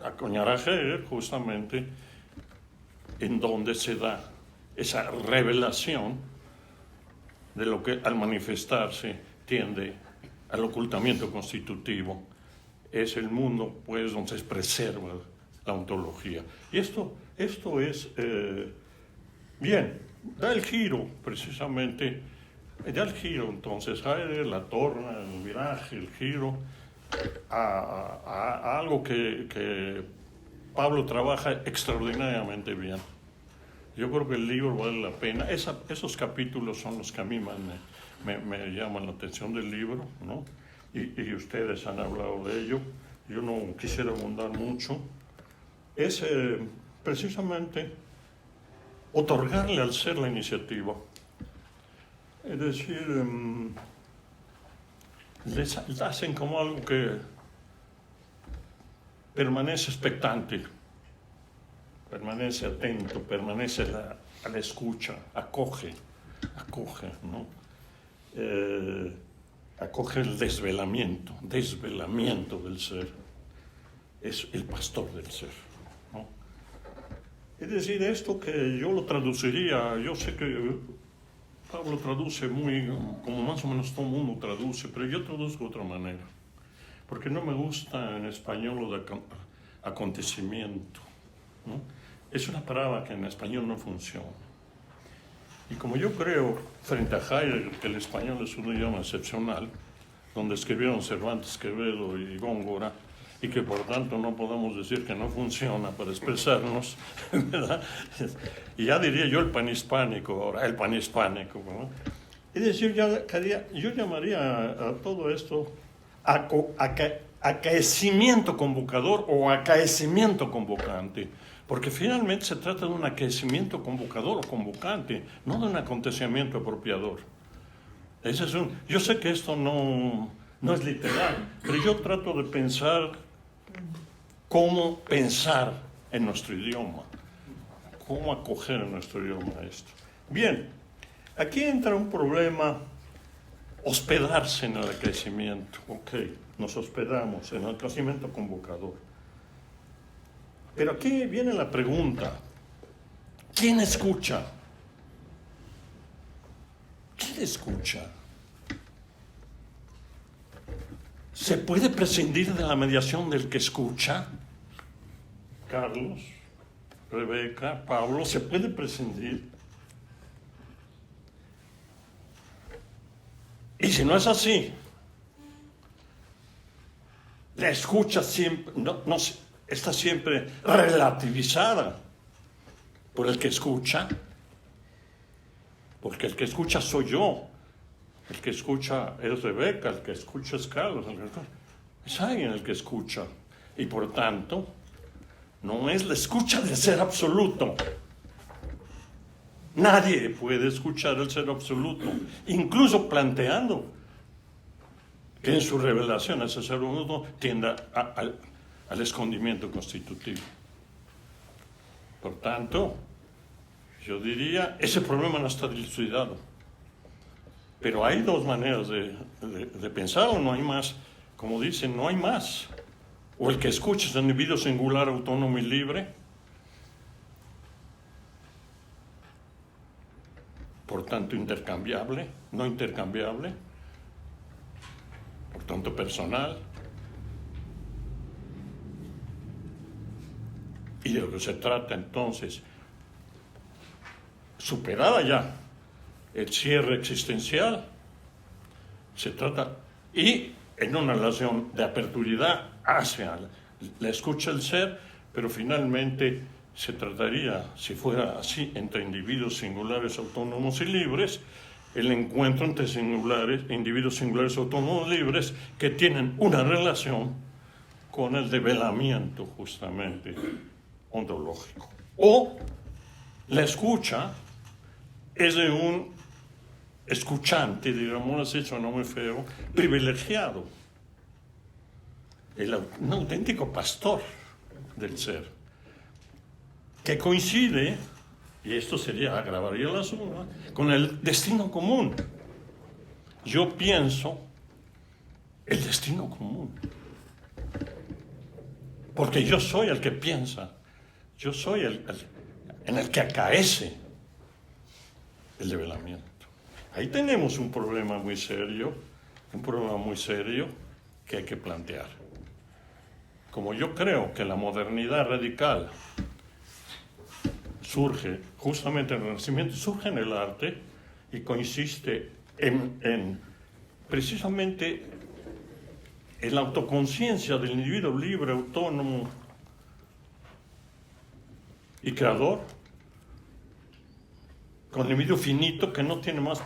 acuñará Hegel justamente, en donde se da esa revelación de lo que al manifestarse tiende al ocultamiento constitutivo. Es el mundo, pues, donde se preserva la ontología. Y esto es, bien, da el giro, precisamente, da el giro, entonces, Heidegger, la torna, el viraje, el giro, a algo que Pablo trabaja extraordinariamente bien. Yo creo que el libro vale la pena. Esos capítulos son los que a mí más me llaman la atención del libro, ¿no? Y ustedes han hablado de ello. Yo no quisiera abundar mucho. Es precisamente otorgarle al ser la iniciativa. Es decir, les hacen como algo que permanece expectante, permanece atento, permanece a la escucha, acoge, ¿no? Acoge el desvelamiento del ser, es el pastor del ser, ¿no? Es decir, esto que yo lo traduciría, yo sé que Pablo traduce como más o menos todo el mundo traduce, pero yo traduzco de otra manera, porque no me gusta en español lo de acontecimiento, ¿no? Es una palabra que en español no funciona. Y como yo creo, frente a Heidegger, que el español es un idioma excepcional, donde escribieron Cervantes, Quevedo y Góngora, y que por tanto no podemos decir que no funciona para expresarnos, ¿verdad? Y ya diría yo el panhispánico, ¿no? Es decir, yo llamaría a todo esto acaecimiento convocador o acaecimiento convocante, porque finalmente se trata de un acaecimiento convocador o convocante, no de un acontecimiento apropiador. Yo sé que esto no es literal, pero yo trato de pensar cómo pensar en nuestro idioma, cómo acoger en nuestro idioma esto. Bien, aquí entra un problema, hospedarse en el crecimiento. Ok, nos hospedamos en el crecimiento convocador. Pero aquí viene la pregunta, ¿quién escucha? ¿Quién escucha? ¿Se puede prescindir de la mediación del que escucha? Carlos, Rebeca, Pablo, ¿se puede prescindir? Y si no es así, la escucha siempre, está siempre relativizada por el que escucha, porque el que escucha soy yo. El que escucha es Rebeca, el que escucha es Carlos, es alguien el que escucha. Y por tanto, no es la escucha del ser absoluto. Nadie puede escuchar el ser absoluto, incluso planteando que en su revelación ese ser absoluto tienda al escondimiento constitutivo. Por tanto, yo diría, ese problema no está dilucidado. Pero hay dos maneras de pensarlo, no hay más. Como dicen, no hay más. O el que escucha es un individuo singular, autónomo y libre. Por tanto, intercambiable, no intercambiable. Por tanto, personal. Y de lo que se trata entonces, superada ya el cierre existencial, se trata, y en una relación de aperturidad hacia la escucha del ser, pero finalmente se trataría, si fuera así, entre individuos singulares, autónomos y libres, el encuentro entre individuos singulares, autónomos y libres, que tienen una relación con el develamiento, justamente, ontológico. O la escucha es de un escuchante, digamos así, suena muy feo, privilegiado, un auténtico pastor del ser, que coincide, y esto agravaría el asunto, con el destino común. Yo pienso el destino común, porque yo soy el que piensa, yo soy en el que acaece el develamiento. Ahí tenemos un problema muy serio que hay que plantear. Como yo creo que la modernidad radical surge justamente en el Renacimiento, surge en el arte y consiste precisamente en la autoconciencia del individuo libre, autónomo y creador, con el individuo finito que no tiene más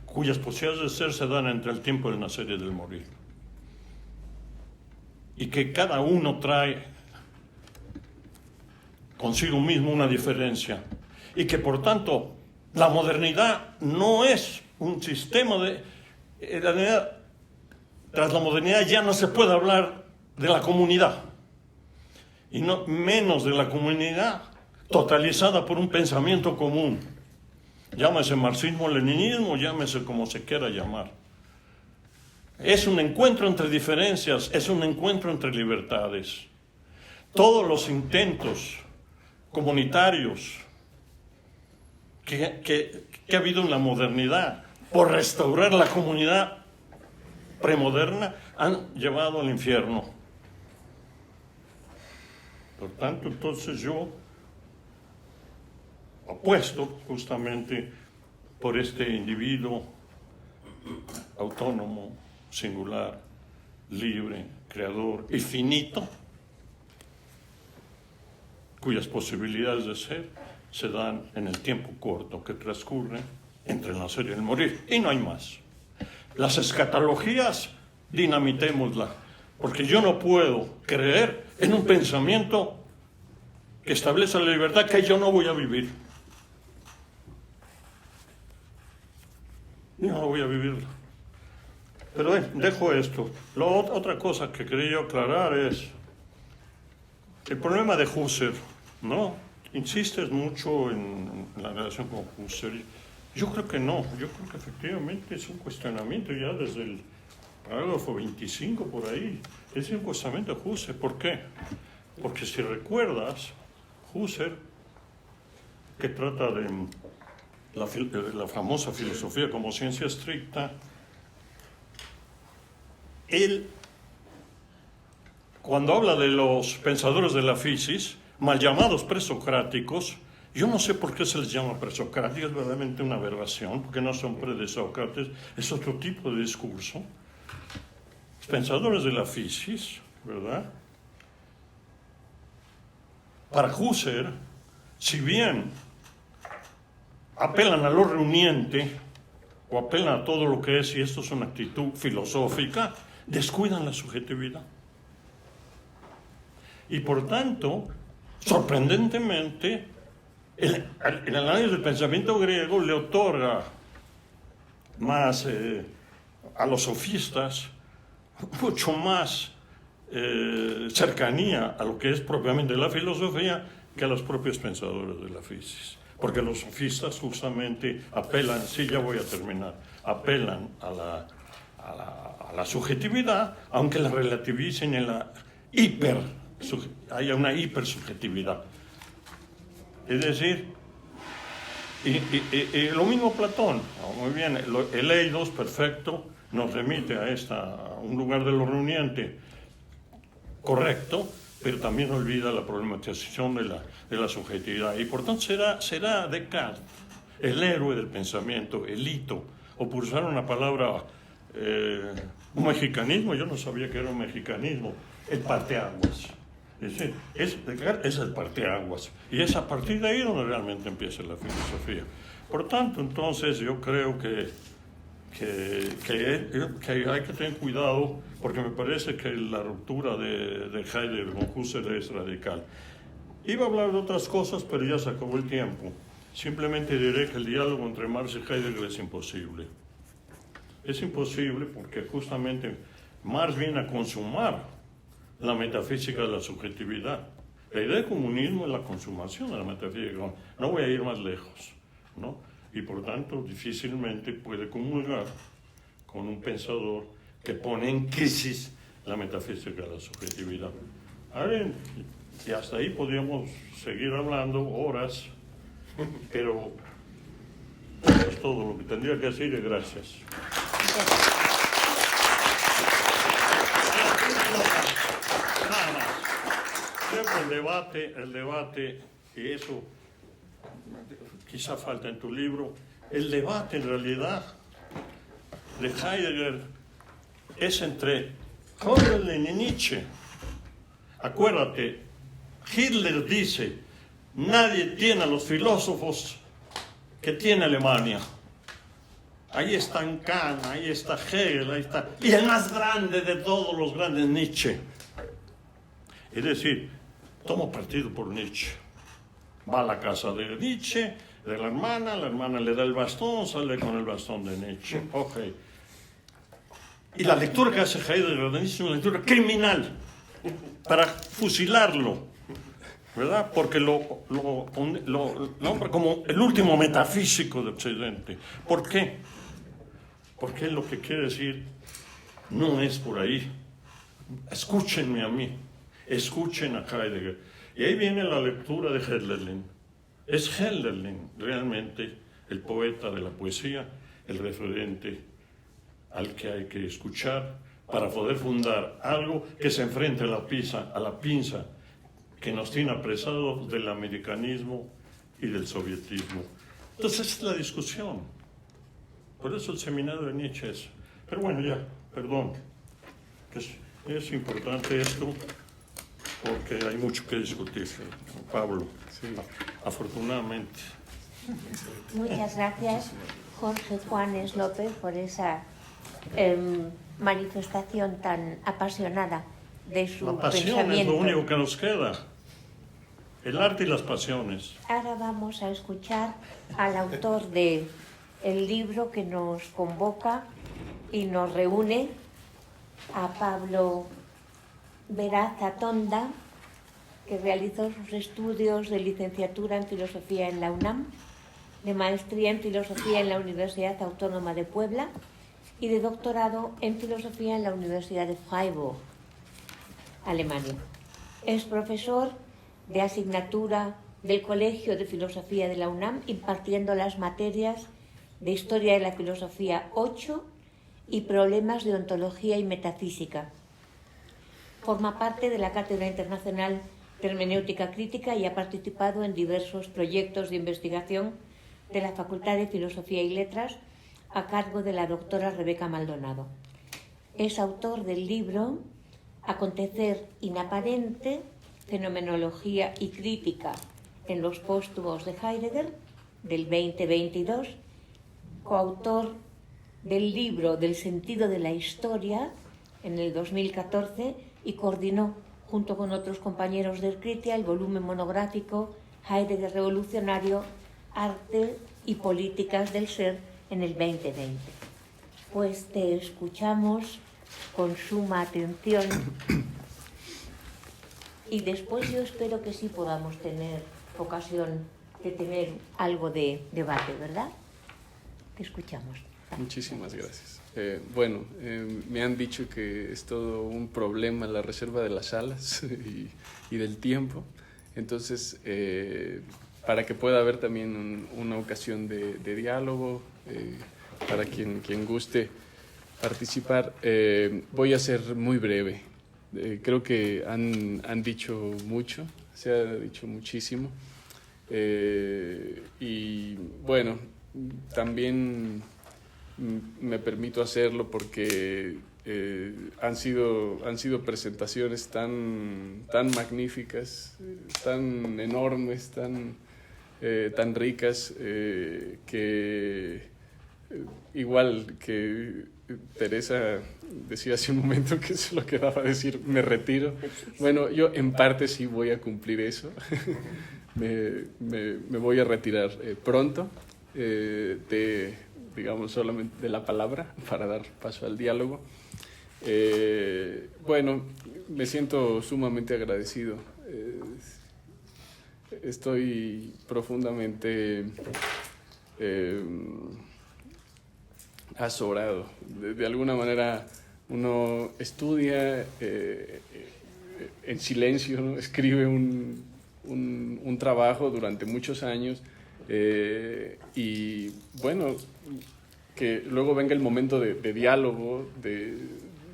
cuyas posibilidades de ser se dan entre el tiempo del nacer y del morir. Y que cada uno trae consigo mismo una diferencia. Y que por tanto la modernidad no es un sistema tras la modernidad ya no se puede hablar de la comunidad. Y no menos de la comunidad totalizada por un pensamiento común. Llámese marxismo-leninismo, llámese como se quiera llamar. Es un encuentro entre diferencias, es un encuentro entre libertades. Todos los intentos comunitarios que ha habido en la modernidad por restaurar la comunidad premoderna han llevado al infierno. Por tanto, entonces yo apuesto justamente por este individuo autónomo, singular, libre, creador y finito, cuyas posibilidades de ser se dan en el tiempo corto que transcurre entre el nacer y el morir, y no hay más. Las escatologías, dinamitémosla, porque yo no puedo creer en un pensamiento que establece la libertad que yo no voy a vivir. Yo no voy a vivirla. Pero dejo esto. Otra cosa que quería aclarar es el problema de Husserl, ¿no? Insistes mucho en la relación con Husserl. Yo creo que no. Yo creo que efectivamente es un cuestionamiento ya desde el parágrafo 25 por ahí. Es un cuestionamiento de Husserl. ¿Por qué? Porque si recuerdas, Husserl, que trata de la famosa filosofía como ciencia estricta, él, cuando habla de los pensadores de la fisis, mal llamados presocráticos, yo no sé por qué se les llama presocráticos, es verdaderamente una aberración, porque no son pre-de-Sócrates, es otro tipo de discurso. Los pensadores de la fisis, ¿verdad? Para Husserl, si bien apelan a lo reuniente, o apelan a todo lo que es, y esto es una actitud filosófica, descuidan la subjetividad. Y por tanto, sorprendentemente, el análisis del pensamiento griego le otorga más a los sofistas mucho más cercanía a lo que es propiamente la filosofía que a los propios pensadores de la fisis. Porque los sofistas justamente apelan, sí, ya voy a terminar, apelan a la subjetividad, aunque la relativicen en la haya una hipersubjetividad. Es decir, y lo mismo Platón, muy bien, el eidos, perfecto, nos remite a un lugar de lo reuniente correcto, pero también olvida la problematización de la subjetividad. Y por tanto será Descartes el héroe del pensamiento, el hito, o por usar una palabra, un mexicanismo, yo no sabía que era un mexicanismo, el parteaguas. Es decir, es el parteaguas. Y es a partir de ahí donde realmente empieza la filosofía. Por tanto, entonces, yo creo que hay que tener cuidado, porque me parece que la ruptura de Heidegger con Husserl es radical. Iba a hablar de otras cosas, pero ya se acabó el tiempo. Simplemente diré que el diálogo entre Marx y Heidegger es imposible. Es imposible porque justamente Marx viene a consumar la metafísica de la subjetividad. La idea de comunismo es la consumación de la metafísica. No voy a ir más lejos, ¿no? Y por tanto difícilmente puede comulgar con un pensador que pone en crisis la metafísica de la subjetividad. A ver, y hasta ahí podríamos seguir hablando horas, pero eso es todo lo que tendría que decir y gracias. Nada más. Creo que el debate, y eso quizá falta en tu libro, el debate en realidad de Heidegger es entre Hölderlin y Nietzsche. Acuérdate, Hitler dice, nadie tiene a los filósofos que tiene Alemania. Ahí están Kant, ahí está Hegel, ahí está... Y el más grande de todos los grandes, Nietzsche. Es decir, toma partido por Nietzsche. Va a la casa de Nietzsche, de la hermana le da el bastón, sale con el bastón de Nietzsche. Okay. Y la lectura que hace Heidegger de Nietzsche es una lectura criminal, para fusilarlo, ¿verdad? Porque lo nombra como el último metafísico de Occidente. ¿Por qué? Porque lo que quiere decir no es por ahí. Escúchenme a mí, escuchen a Heidegger. Y ahí viene la lectura de Hölderlin. Es Hölderlin realmente el poeta de la poesía, el referente al que hay que escuchar para poder fundar algo que se enfrente a la pinza que nos tiene apresados del americanismo y del sovietismo. Entonces es la discusión. Por eso el seminario de Nietzsche es... Pero bueno, ya, perdón. Es importante esto porque hay mucho que discutir, Pablo. Sí. Afortunadamente. Muchas gracias, Jorge Juanes López, por esa manifestación tan apasionada de su La pasión pensamiento. es lo único que nos queda. El arte y las pasiones. Ahora vamos a escuchar al autor de el libro que nos convoca y nos reúne, a Pablo Veraza Tonda, que realizó sus estudios de licenciatura en Filosofía en la UNAM, de maestría en Filosofía en la Universidad Autónoma de Puebla y de doctorado en Filosofía en la Universidad de Freiburg, Alemania. Es profesor de asignatura del Colegio de Filosofía de la UNAM, impartiendo las materias de Historia de la Filosofía 8 y Problemas de Ontología y Metafísica. Forma parte de la Cátedra Internacional de Hermenéutica Crítica y ha participado en diversos proyectos de investigación de la Facultad de Filosofía y Letras a cargo de la doctora Rebeca Maldonado. Es autor del libro Acontecer inaparente, Fenomenología y Crítica en los póstumos de Heidegger, del 2022, coautor del libro Del sentido de la historia en el 2014 y coordinó junto con otros compañeros de Ercritia el volumen monográfico Heidegger revolucionario, arte y políticas del ser en el 2020. Pues te escuchamos con suma atención y después yo espero que sí podamos tener ocasión de tener algo de debate, ¿verdad? Te escuchamos. Muchísimas gracias. Me han dicho que es todo un problema la reserva de las salas y del tiempo. Entonces, para que pueda haber también una ocasión de diálogo, para quien guste participar, voy a ser muy breve. Creo que han dicho mucho, se ha dicho muchísimo. Y bueno, también me permito hacerlo porque han sido presentaciones tan magníficas, tan enormes, tan ricas, que igual que Teresa decía hace un momento que se lo quedaba decir, me retiro. Bueno, yo en parte sí voy a cumplir eso. me voy a retirar pronto, digamos solamente de la palabra, para dar paso al diálogo. Bueno, me siento sumamente agradecido. Estoy profundamente azorado. De alguna manera uno estudia en silencio, ¿no? Escribe un trabajo durante muchos años, y bueno, que luego venga el momento de diálogo, de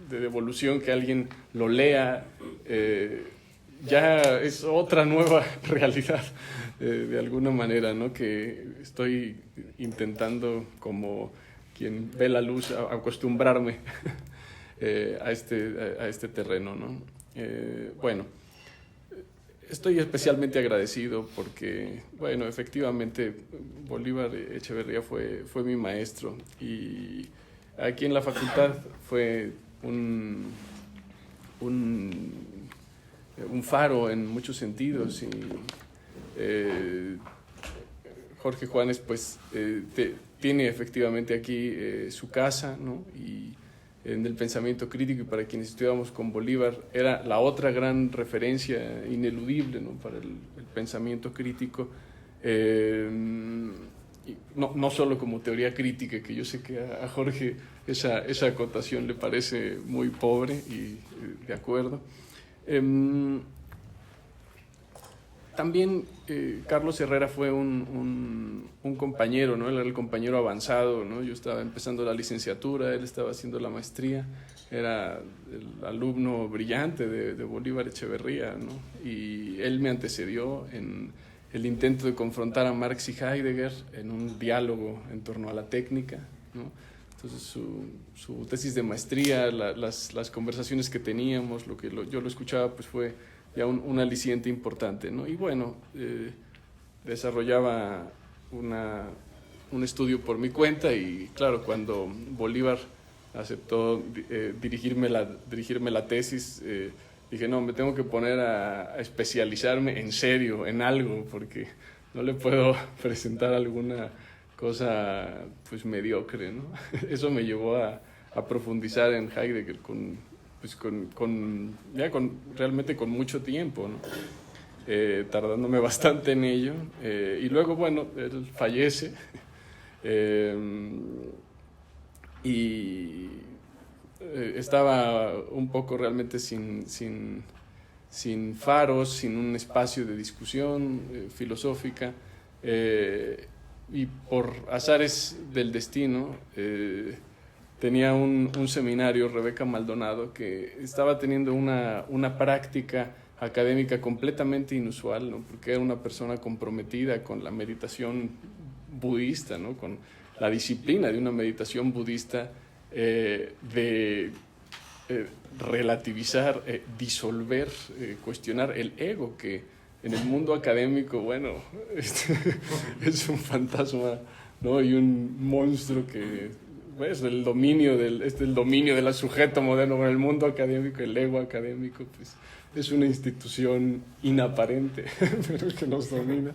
devolución, que alguien lo lea, ya es otra nueva realidad, de alguna manera, ¿no? Que estoy intentando, como quien ve la luz, acostumbrarme a este terreno, ¿no? Bueno, estoy especialmente agradecido porque, bueno, efectivamente Bolívar Echeverría fue mi maestro, y aquí en la facultad fue un faro en muchos sentidos. Y Jorge Juanes, pues, tiene efectivamente aquí su casa, ¿no? Y en el pensamiento crítico, y para quienes estudiábamos con Bolívar, era la otra gran referencia ineludible, ¿no? Para el pensamiento crítico, no solo como teoría crítica, que yo sé que a Jorge esa acotación le parece muy pobre, y de acuerdo. También Carlos Herrera fue un compañero, ¿no? Él era el compañero avanzado, ¿no? Yo estaba empezando la licenciatura, él estaba haciendo la maestría, era el alumno brillante de Bolívar Echeverría, ¿no? Y él me antecedió en el intento de confrontar a Marx y Heidegger en un diálogo en torno a la técnica, ¿no? Entonces su tesis de maestría, las conversaciones que teníamos, yo lo escuchaba, pues fue ya un aliciente importante, ¿no? Y bueno, desarrollaba un estudio por mi cuenta, y claro, cuando Bolívar aceptó dirigirme la tesis, dije, no, me tengo que poner a especializarme en serio en algo, porque no le puedo presentar alguna cosa pues mediocre, ¿no? Eso me llevó a profundizar en Heidegger realmente con mucho tiempo, ¿no? Tardándome bastante en ello, y luego, bueno, él fallece, y estaba un poco realmente sin faros, sin un espacio de discusión filosófica, y por azares del destino tenía un seminario, Rebeca Maldonado, que estaba teniendo una práctica académica completamente inusual, ¿no? Porque era una persona comprometida con la meditación budista, ¿no? Con la disciplina de una meditación budista, de relativizar, disolver, cuestionar el ego, que en el mundo académico, bueno, es un fantasma, ¿no? Y un monstruo que es el dominio del sujeto moderno. En el mundo académico, el ego académico, pues, es una institución inaparente, pero que nos domina.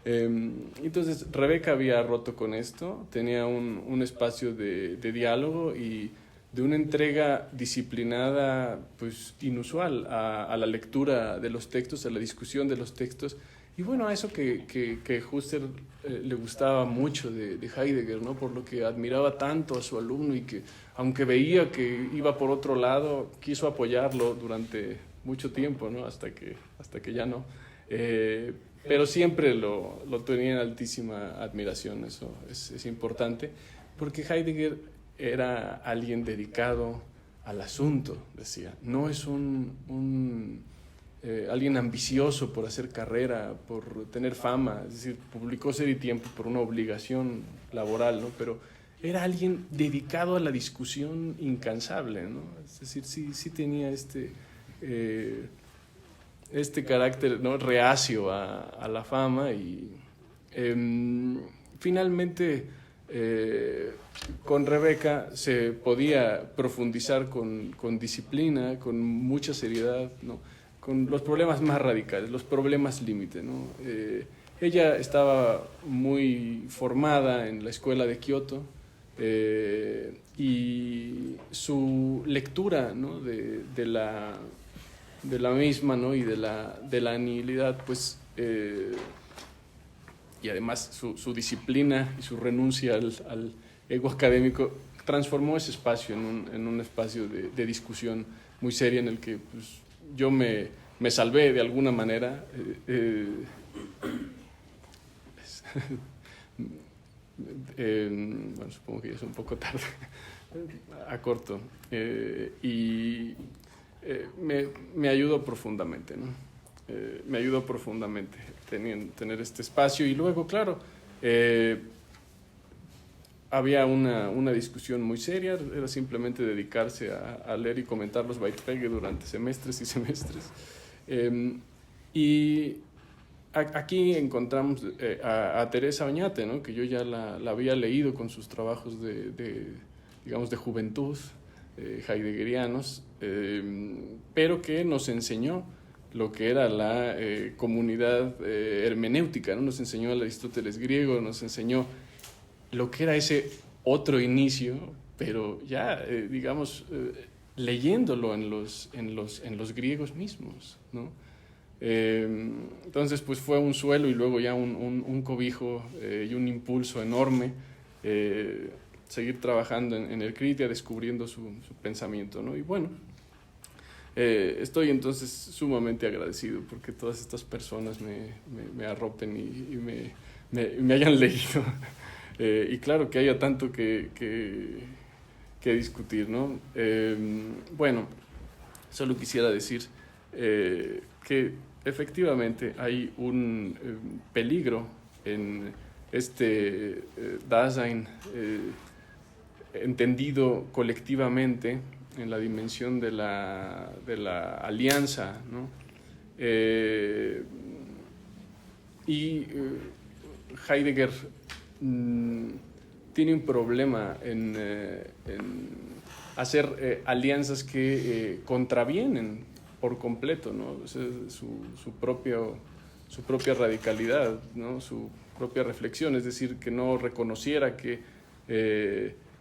Entonces Rebeca había roto con esto, tenía un espacio de diálogo y de una entrega disciplinada, pues inusual, a la lectura de los textos, a la discusión de los textos, y bueno, a eso que Husserl le gustaba mucho de Heidegger, ¿no? Por lo que admiraba tanto a su alumno, y que aunque veía que iba por otro lado, quiso apoyarlo durante mucho tiempo, ¿no? Hasta que ya no. Pero siempre lo tenía en altísima admiración. Eso es importante, porque Heidegger era alguien dedicado al asunto, decía. No es alguien ambicioso por hacer carrera, por tener fama. Es decir, publicó Ser y Tiempo por una obligación laboral, ¿no? Pero era alguien dedicado a la discusión incansable, ¿no? Es decir, sí tenía este carácter, ¿no?, reacio a la fama y finalmente con Rebeca se podía profundizar con disciplina, con mucha seriedad, ¿no?, con los problemas más radicales, los problemas límite, ¿no? Ella estaba muy formada en la escuela de Kioto, y su lectura, ¿no?, de la misma, ¿no?, y de la nihilidad, pues, y además su disciplina y su renuncia al ego académico transformó ese espacio en un espacio de discusión muy seria en el que, pues, yo me salvé de alguna manera. Bueno, supongo que ya es un poco tarde, acorto, y me ayudó profundamente, ¿no? Me ayudó profundamente tener este espacio. Y luego, claro, había una discusión muy seria, era simplemente dedicarse a leer y comentar los Beiträge durante semestres y semestres. Y aquí encontramos a Teresa Oñate, ¿no?, que yo ya la había leído con sus trabajos digamos, de juventud, heideggerianos, pero que nos enseñó lo que era la comunidad hermenéutica, ¿no? Nos enseñó al Aristóteles griego, nos enseñó lo que era ese otro inicio, pero ya, digamos, leyéndolo en los griegos mismos, ¿no? Entonces, pues fue un suelo y luego ya un cobijo y un impulso enorme, seguir trabajando en el Kritia, descubriendo su pensamiento, ¿no? Y bueno, estoy entonces sumamente agradecido porque todas estas personas me arropen y me hayan leído. Y claro que haya tanto que discutir, ¿no? Bueno, solo quisiera decir que efectivamente hay un peligro en este Dasein entendido colectivamente en la dimensión de la alianza, ¿no? Y Heidegger tiene un problema en hacer alianzas que contravienen por completo, ¿no? O sea, su propia radicalidad, ¿no?, su propia reflexión, es decir, que no reconociera que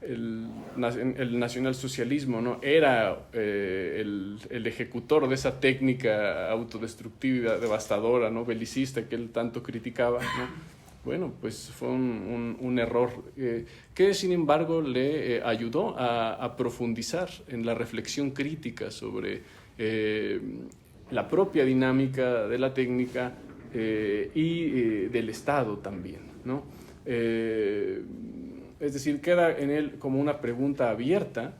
el nacionalsocialismo, ¿no?, era el ejecutor de esa técnica autodestructiva, devastadora, ¿no?, belicista que él tanto criticaba, ¿no? Bueno, pues fue un error que sin embargo le ayudó a profundizar en la reflexión crítica sobre la propia dinámica de la técnica y del Estado también, ¿no? Es decir, queda en él como una pregunta abierta,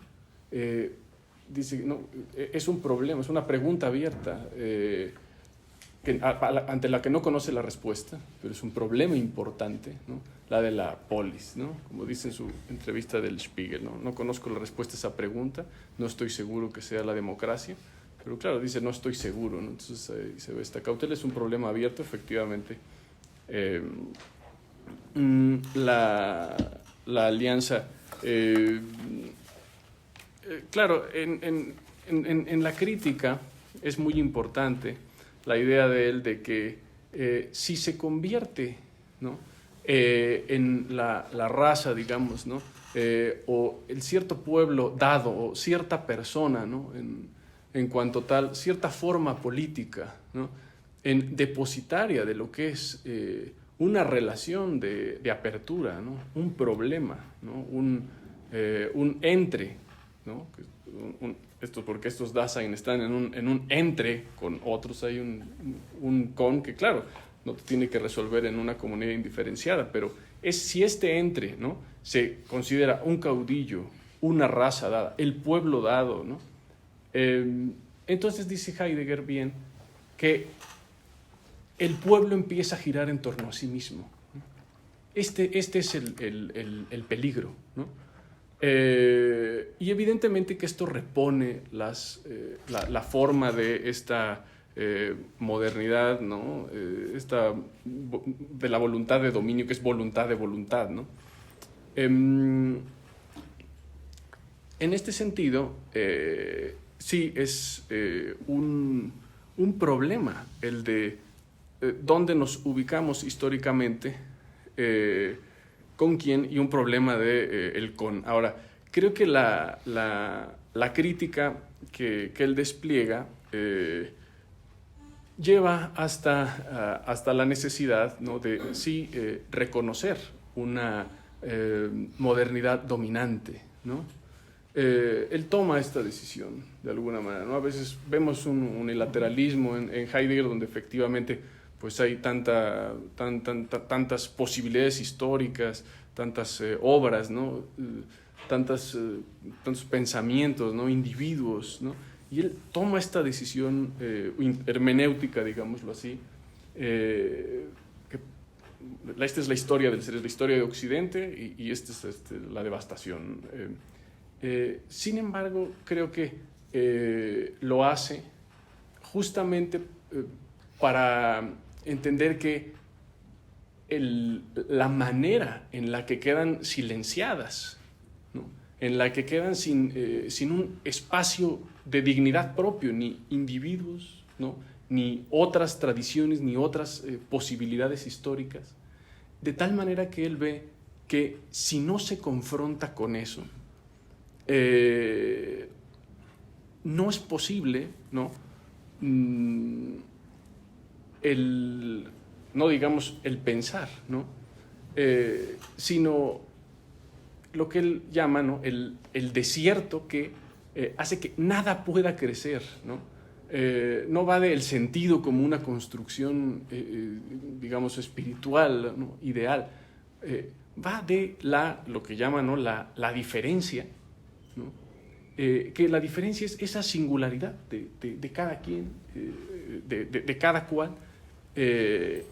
dice, no, es un problema, es una pregunta abierta ante la que no conoce la respuesta, pero es un problema importante, ¿no?, la de la polis, ¿no?, como dice en su entrevista del Spiegel, ¿no? No conozco la respuesta a esa pregunta, no estoy seguro que sea la democracia, pero claro, dice, no estoy seguro, ¿no? Entonces se ve esta cautela, es un problema abierto, efectivamente. La alianza, claro, en la crítica es muy importante la idea de él de que si se convierte, ¿no?, en la raza, digamos, ¿no?, o el cierto pueblo dado, o cierta persona, ¿no?, en cuanto tal, cierta forma política, ¿no?, en depositaria de lo que es una relación de apertura, ¿no?, un problema, ¿no?, un entre, ¿no?, esto porque estos Dasein están en un entre con otros, hay un con que, claro, no tiene que resolver en una comunidad indiferenciada, pero si este entre, ¿no?, se considera un caudillo, una raza dada, el pueblo dado, ¿no?, entonces dice Heidegger bien que el pueblo empieza a girar en torno a sí mismo, ¿no? Este es el peligro, ¿no? Y evidentemente que esto repone la forma de esta modernidad, ¿no? De la voluntad de dominio, que es voluntad de voluntad, ¿no? En este sentido, sí es un problema el de dónde nos ubicamos históricamente, con quién, y un problema de el con. Ahora, creo que la crítica que él despliega lleva hasta la necesidad, ¿no?, de sí reconocer una modernidad dominante, ¿no? Él toma esta decisión de alguna manera, ¿no? A veces vemos un unilateralismo en Heidegger, donde efectivamente pues hay tantas posibilidades históricas, tantas obras, ¿no? Tantos pensamientos, ¿no? Individuos, ¿no? Y él toma esta decisión hermenéutica, digámoslo así. Esta es la historia del ser, es la historia de Occidente, y esta es la devastación. Sin embargo, creo que lo hace justamente para entender que la manera en la que quedan silenciadas, ¿no?, en la que quedan sin un espacio de dignidad propio, ni individuos, ¿no?, ni otras tradiciones, ni otras posibilidades históricas, de tal manera que él ve que si no se confronta con eso, no es posible, ¿no?, no digamos el pensar, ¿no?, sino lo que él llama, ¿no?, el desierto que hace que nada pueda crecer, ¿no? No va del sentido como una construcción, digamos, espiritual, ¿no?, ideal, va de lo que llama, ¿no?, la diferencia, ¿no? Que la diferencia es esa singularidad de cada quien, de cada cual,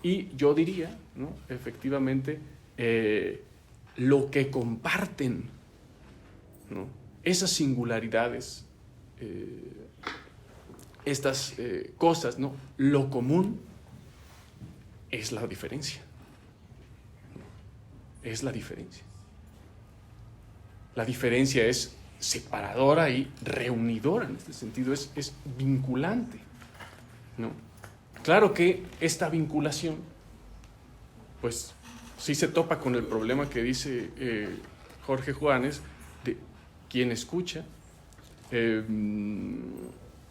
y yo diría, ¿no?, efectivamente, lo que comparten, ¿no?, esas singularidades, estas cosas, ¿no?, lo común es la diferencia. Es la diferencia. La diferencia es separadora y reunidora, en este sentido, es vinculante, ¿no? Claro que esta vinculación, pues, sí se topa con el problema que dice Jorge Juanes, de quien escucha.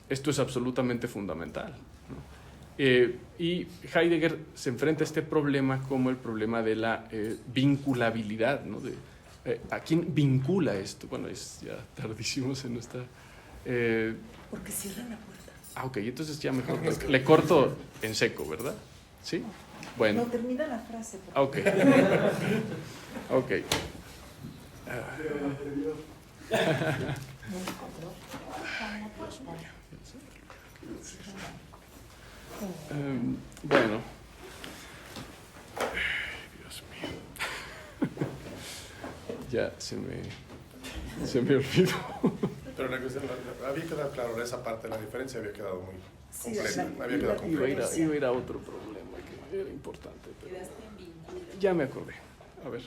Esto es absolutamente fundamental, ¿no? Y Heidegger se enfrenta a este problema como el problema de la vinculabilidad, ¿no? ¿A quién vincula esto? Bueno, es ya tardísimos en nuestra... Porque cierran la puerta. Ok, entonces ya mejor le corto en seco, ¿verdad? ¿Sí? Bueno. No, termina la frase. Ok. Ok. Bueno. Dios mío. Ya se me olvidó. Pero la cuestión, había quedado claro, esa parte de la diferencia había quedado muy completa. Sí, había quedado completa. Iba a ir a otro problema que era importante. Pero ya me acordé. A ver.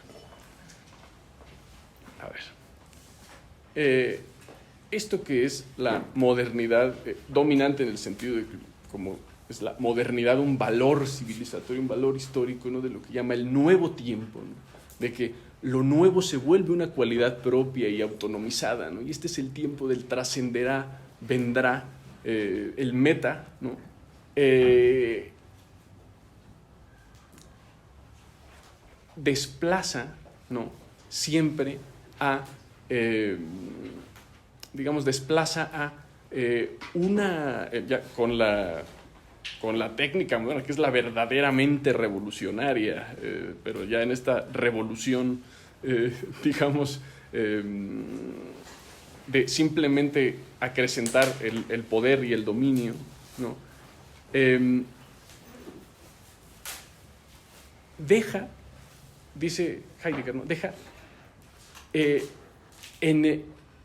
Esto que es la modernidad dominante en el sentido de que como es la modernidad un valor civilizatorio, un valor histórico, ¿no?, de lo que llama el nuevo tiempo, ¿no?, de que lo nuevo se vuelve una cualidad propia y autonomizada, ¿no? Y este es el tiempo del trascenderá, vendrá, el meta, ¿no? Desplaza, ¿no?, siempre a, digamos, desplaza a una, ya con la técnica moderna, que es la verdaderamente revolucionaria, pero ya en esta revolución, digamos, de simplemente acrecentar el poder y el dominio, ¿no? Deja dice Heidegger, ¿no? Deja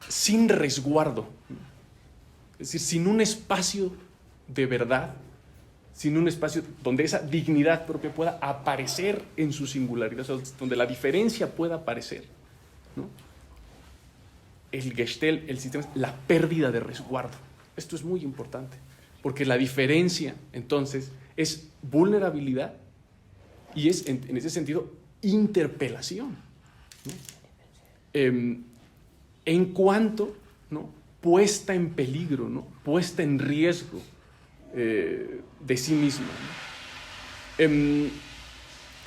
sin resguardo, es decir, sin un espacio de verdad, sin un espacio donde esa dignidad propia pueda aparecer en su singularidad, o sea, donde la diferencia pueda aparecer, ¿no? El Gestell, el sistema, es la pérdida de resguardo. Esto es muy importante, porque la diferencia, entonces, es vulnerabilidad y es, en ese sentido, interpelación, ¿no? En cuanto, ¿no?, puesta en peligro, ¿no?, puesta en riesgo de sí misma, ¿no?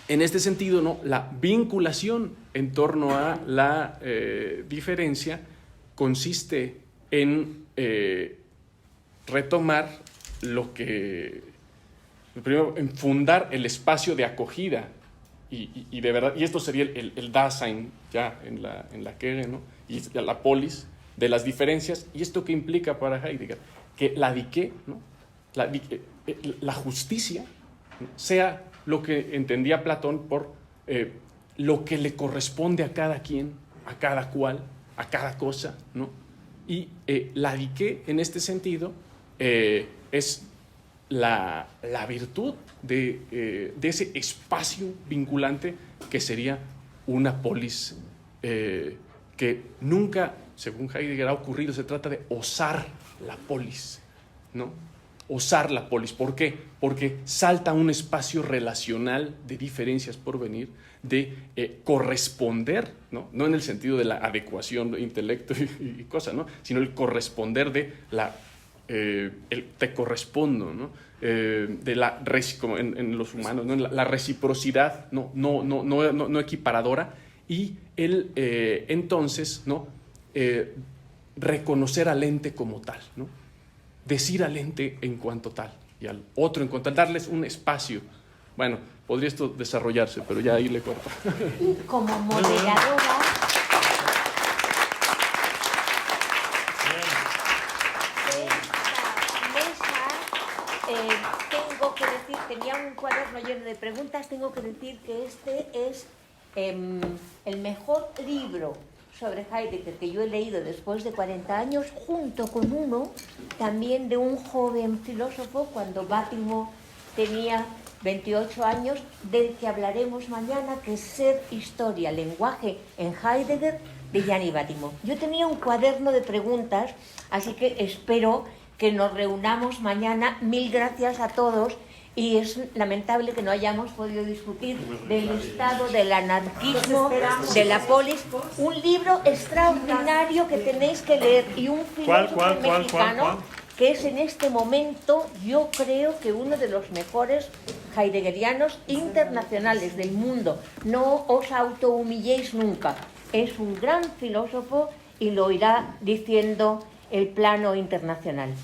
En este sentido, ¿no?, la vinculación en torno a la diferencia consiste en retomar lo que, primero, en fundar el espacio de acogida y de verdad, y esto sería el Dasein ya en la Kege, ¿no?, y la polis de las diferencias. ¿Y esto qué implica para Heidegger? Que la Dike, ¿no?, la justicia, ¿no?, sea lo que entendía Platón por lo que le corresponde a cada quien, a cada cual, a cada cosa, ¿no? Y la Dike, en este sentido, es la virtud de ese espacio vinculante que sería una polis, que nunca, según Heidegger, ha ocurrido. Se trata de osar la polis, ¿no? Osar la polis. ¿Por qué? Porque salta un espacio relacional de diferencias por venir, de corresponder, ¿no? No en el sentido de la adecuación de intelecto y cosas, ¿no?, sino el corresponder de el te correspondo, ¿no?, de la, como en los humanos, ¿no?, la reciprocidad no equiparadora, y el entonces, ¿no?, reconocer al ente como tal, ¿no?, decir al ente en cuanto tal y al otro en cuanto tal, darles un espacio. Bueno, podría esto desarrollarse, pero ya ahí le corto. Y como moderadora, tengo que decir, tenía un cuaderno lleno de preguntas, tengo que decir que este es el mejor libro sobre Heidegger que yo he leído después de 40 años, junto con uno también de un joven filósofo cuando Bátimo tenía 28 años, del que hablaremos mañana, que es Ser, Historia, Lenguaje en Heidegger, de Gianni Bátimo. Yo tenía un cuaderno de preguntas, así que espero que nos reunamos mañana. Mil gracias a todos, y es lamentable que no hayamos podido discutir del estado del anarquismo, de la polis. Un libro extraordinario que tenéis que leer, y un filósofo mexicano que es en este momento, yo creo que uno de los mejores heideggerianos internacionales del mundo. No os autohumilléis nunca. Es un gran filósofo y lo irá diciendo el plano internacional.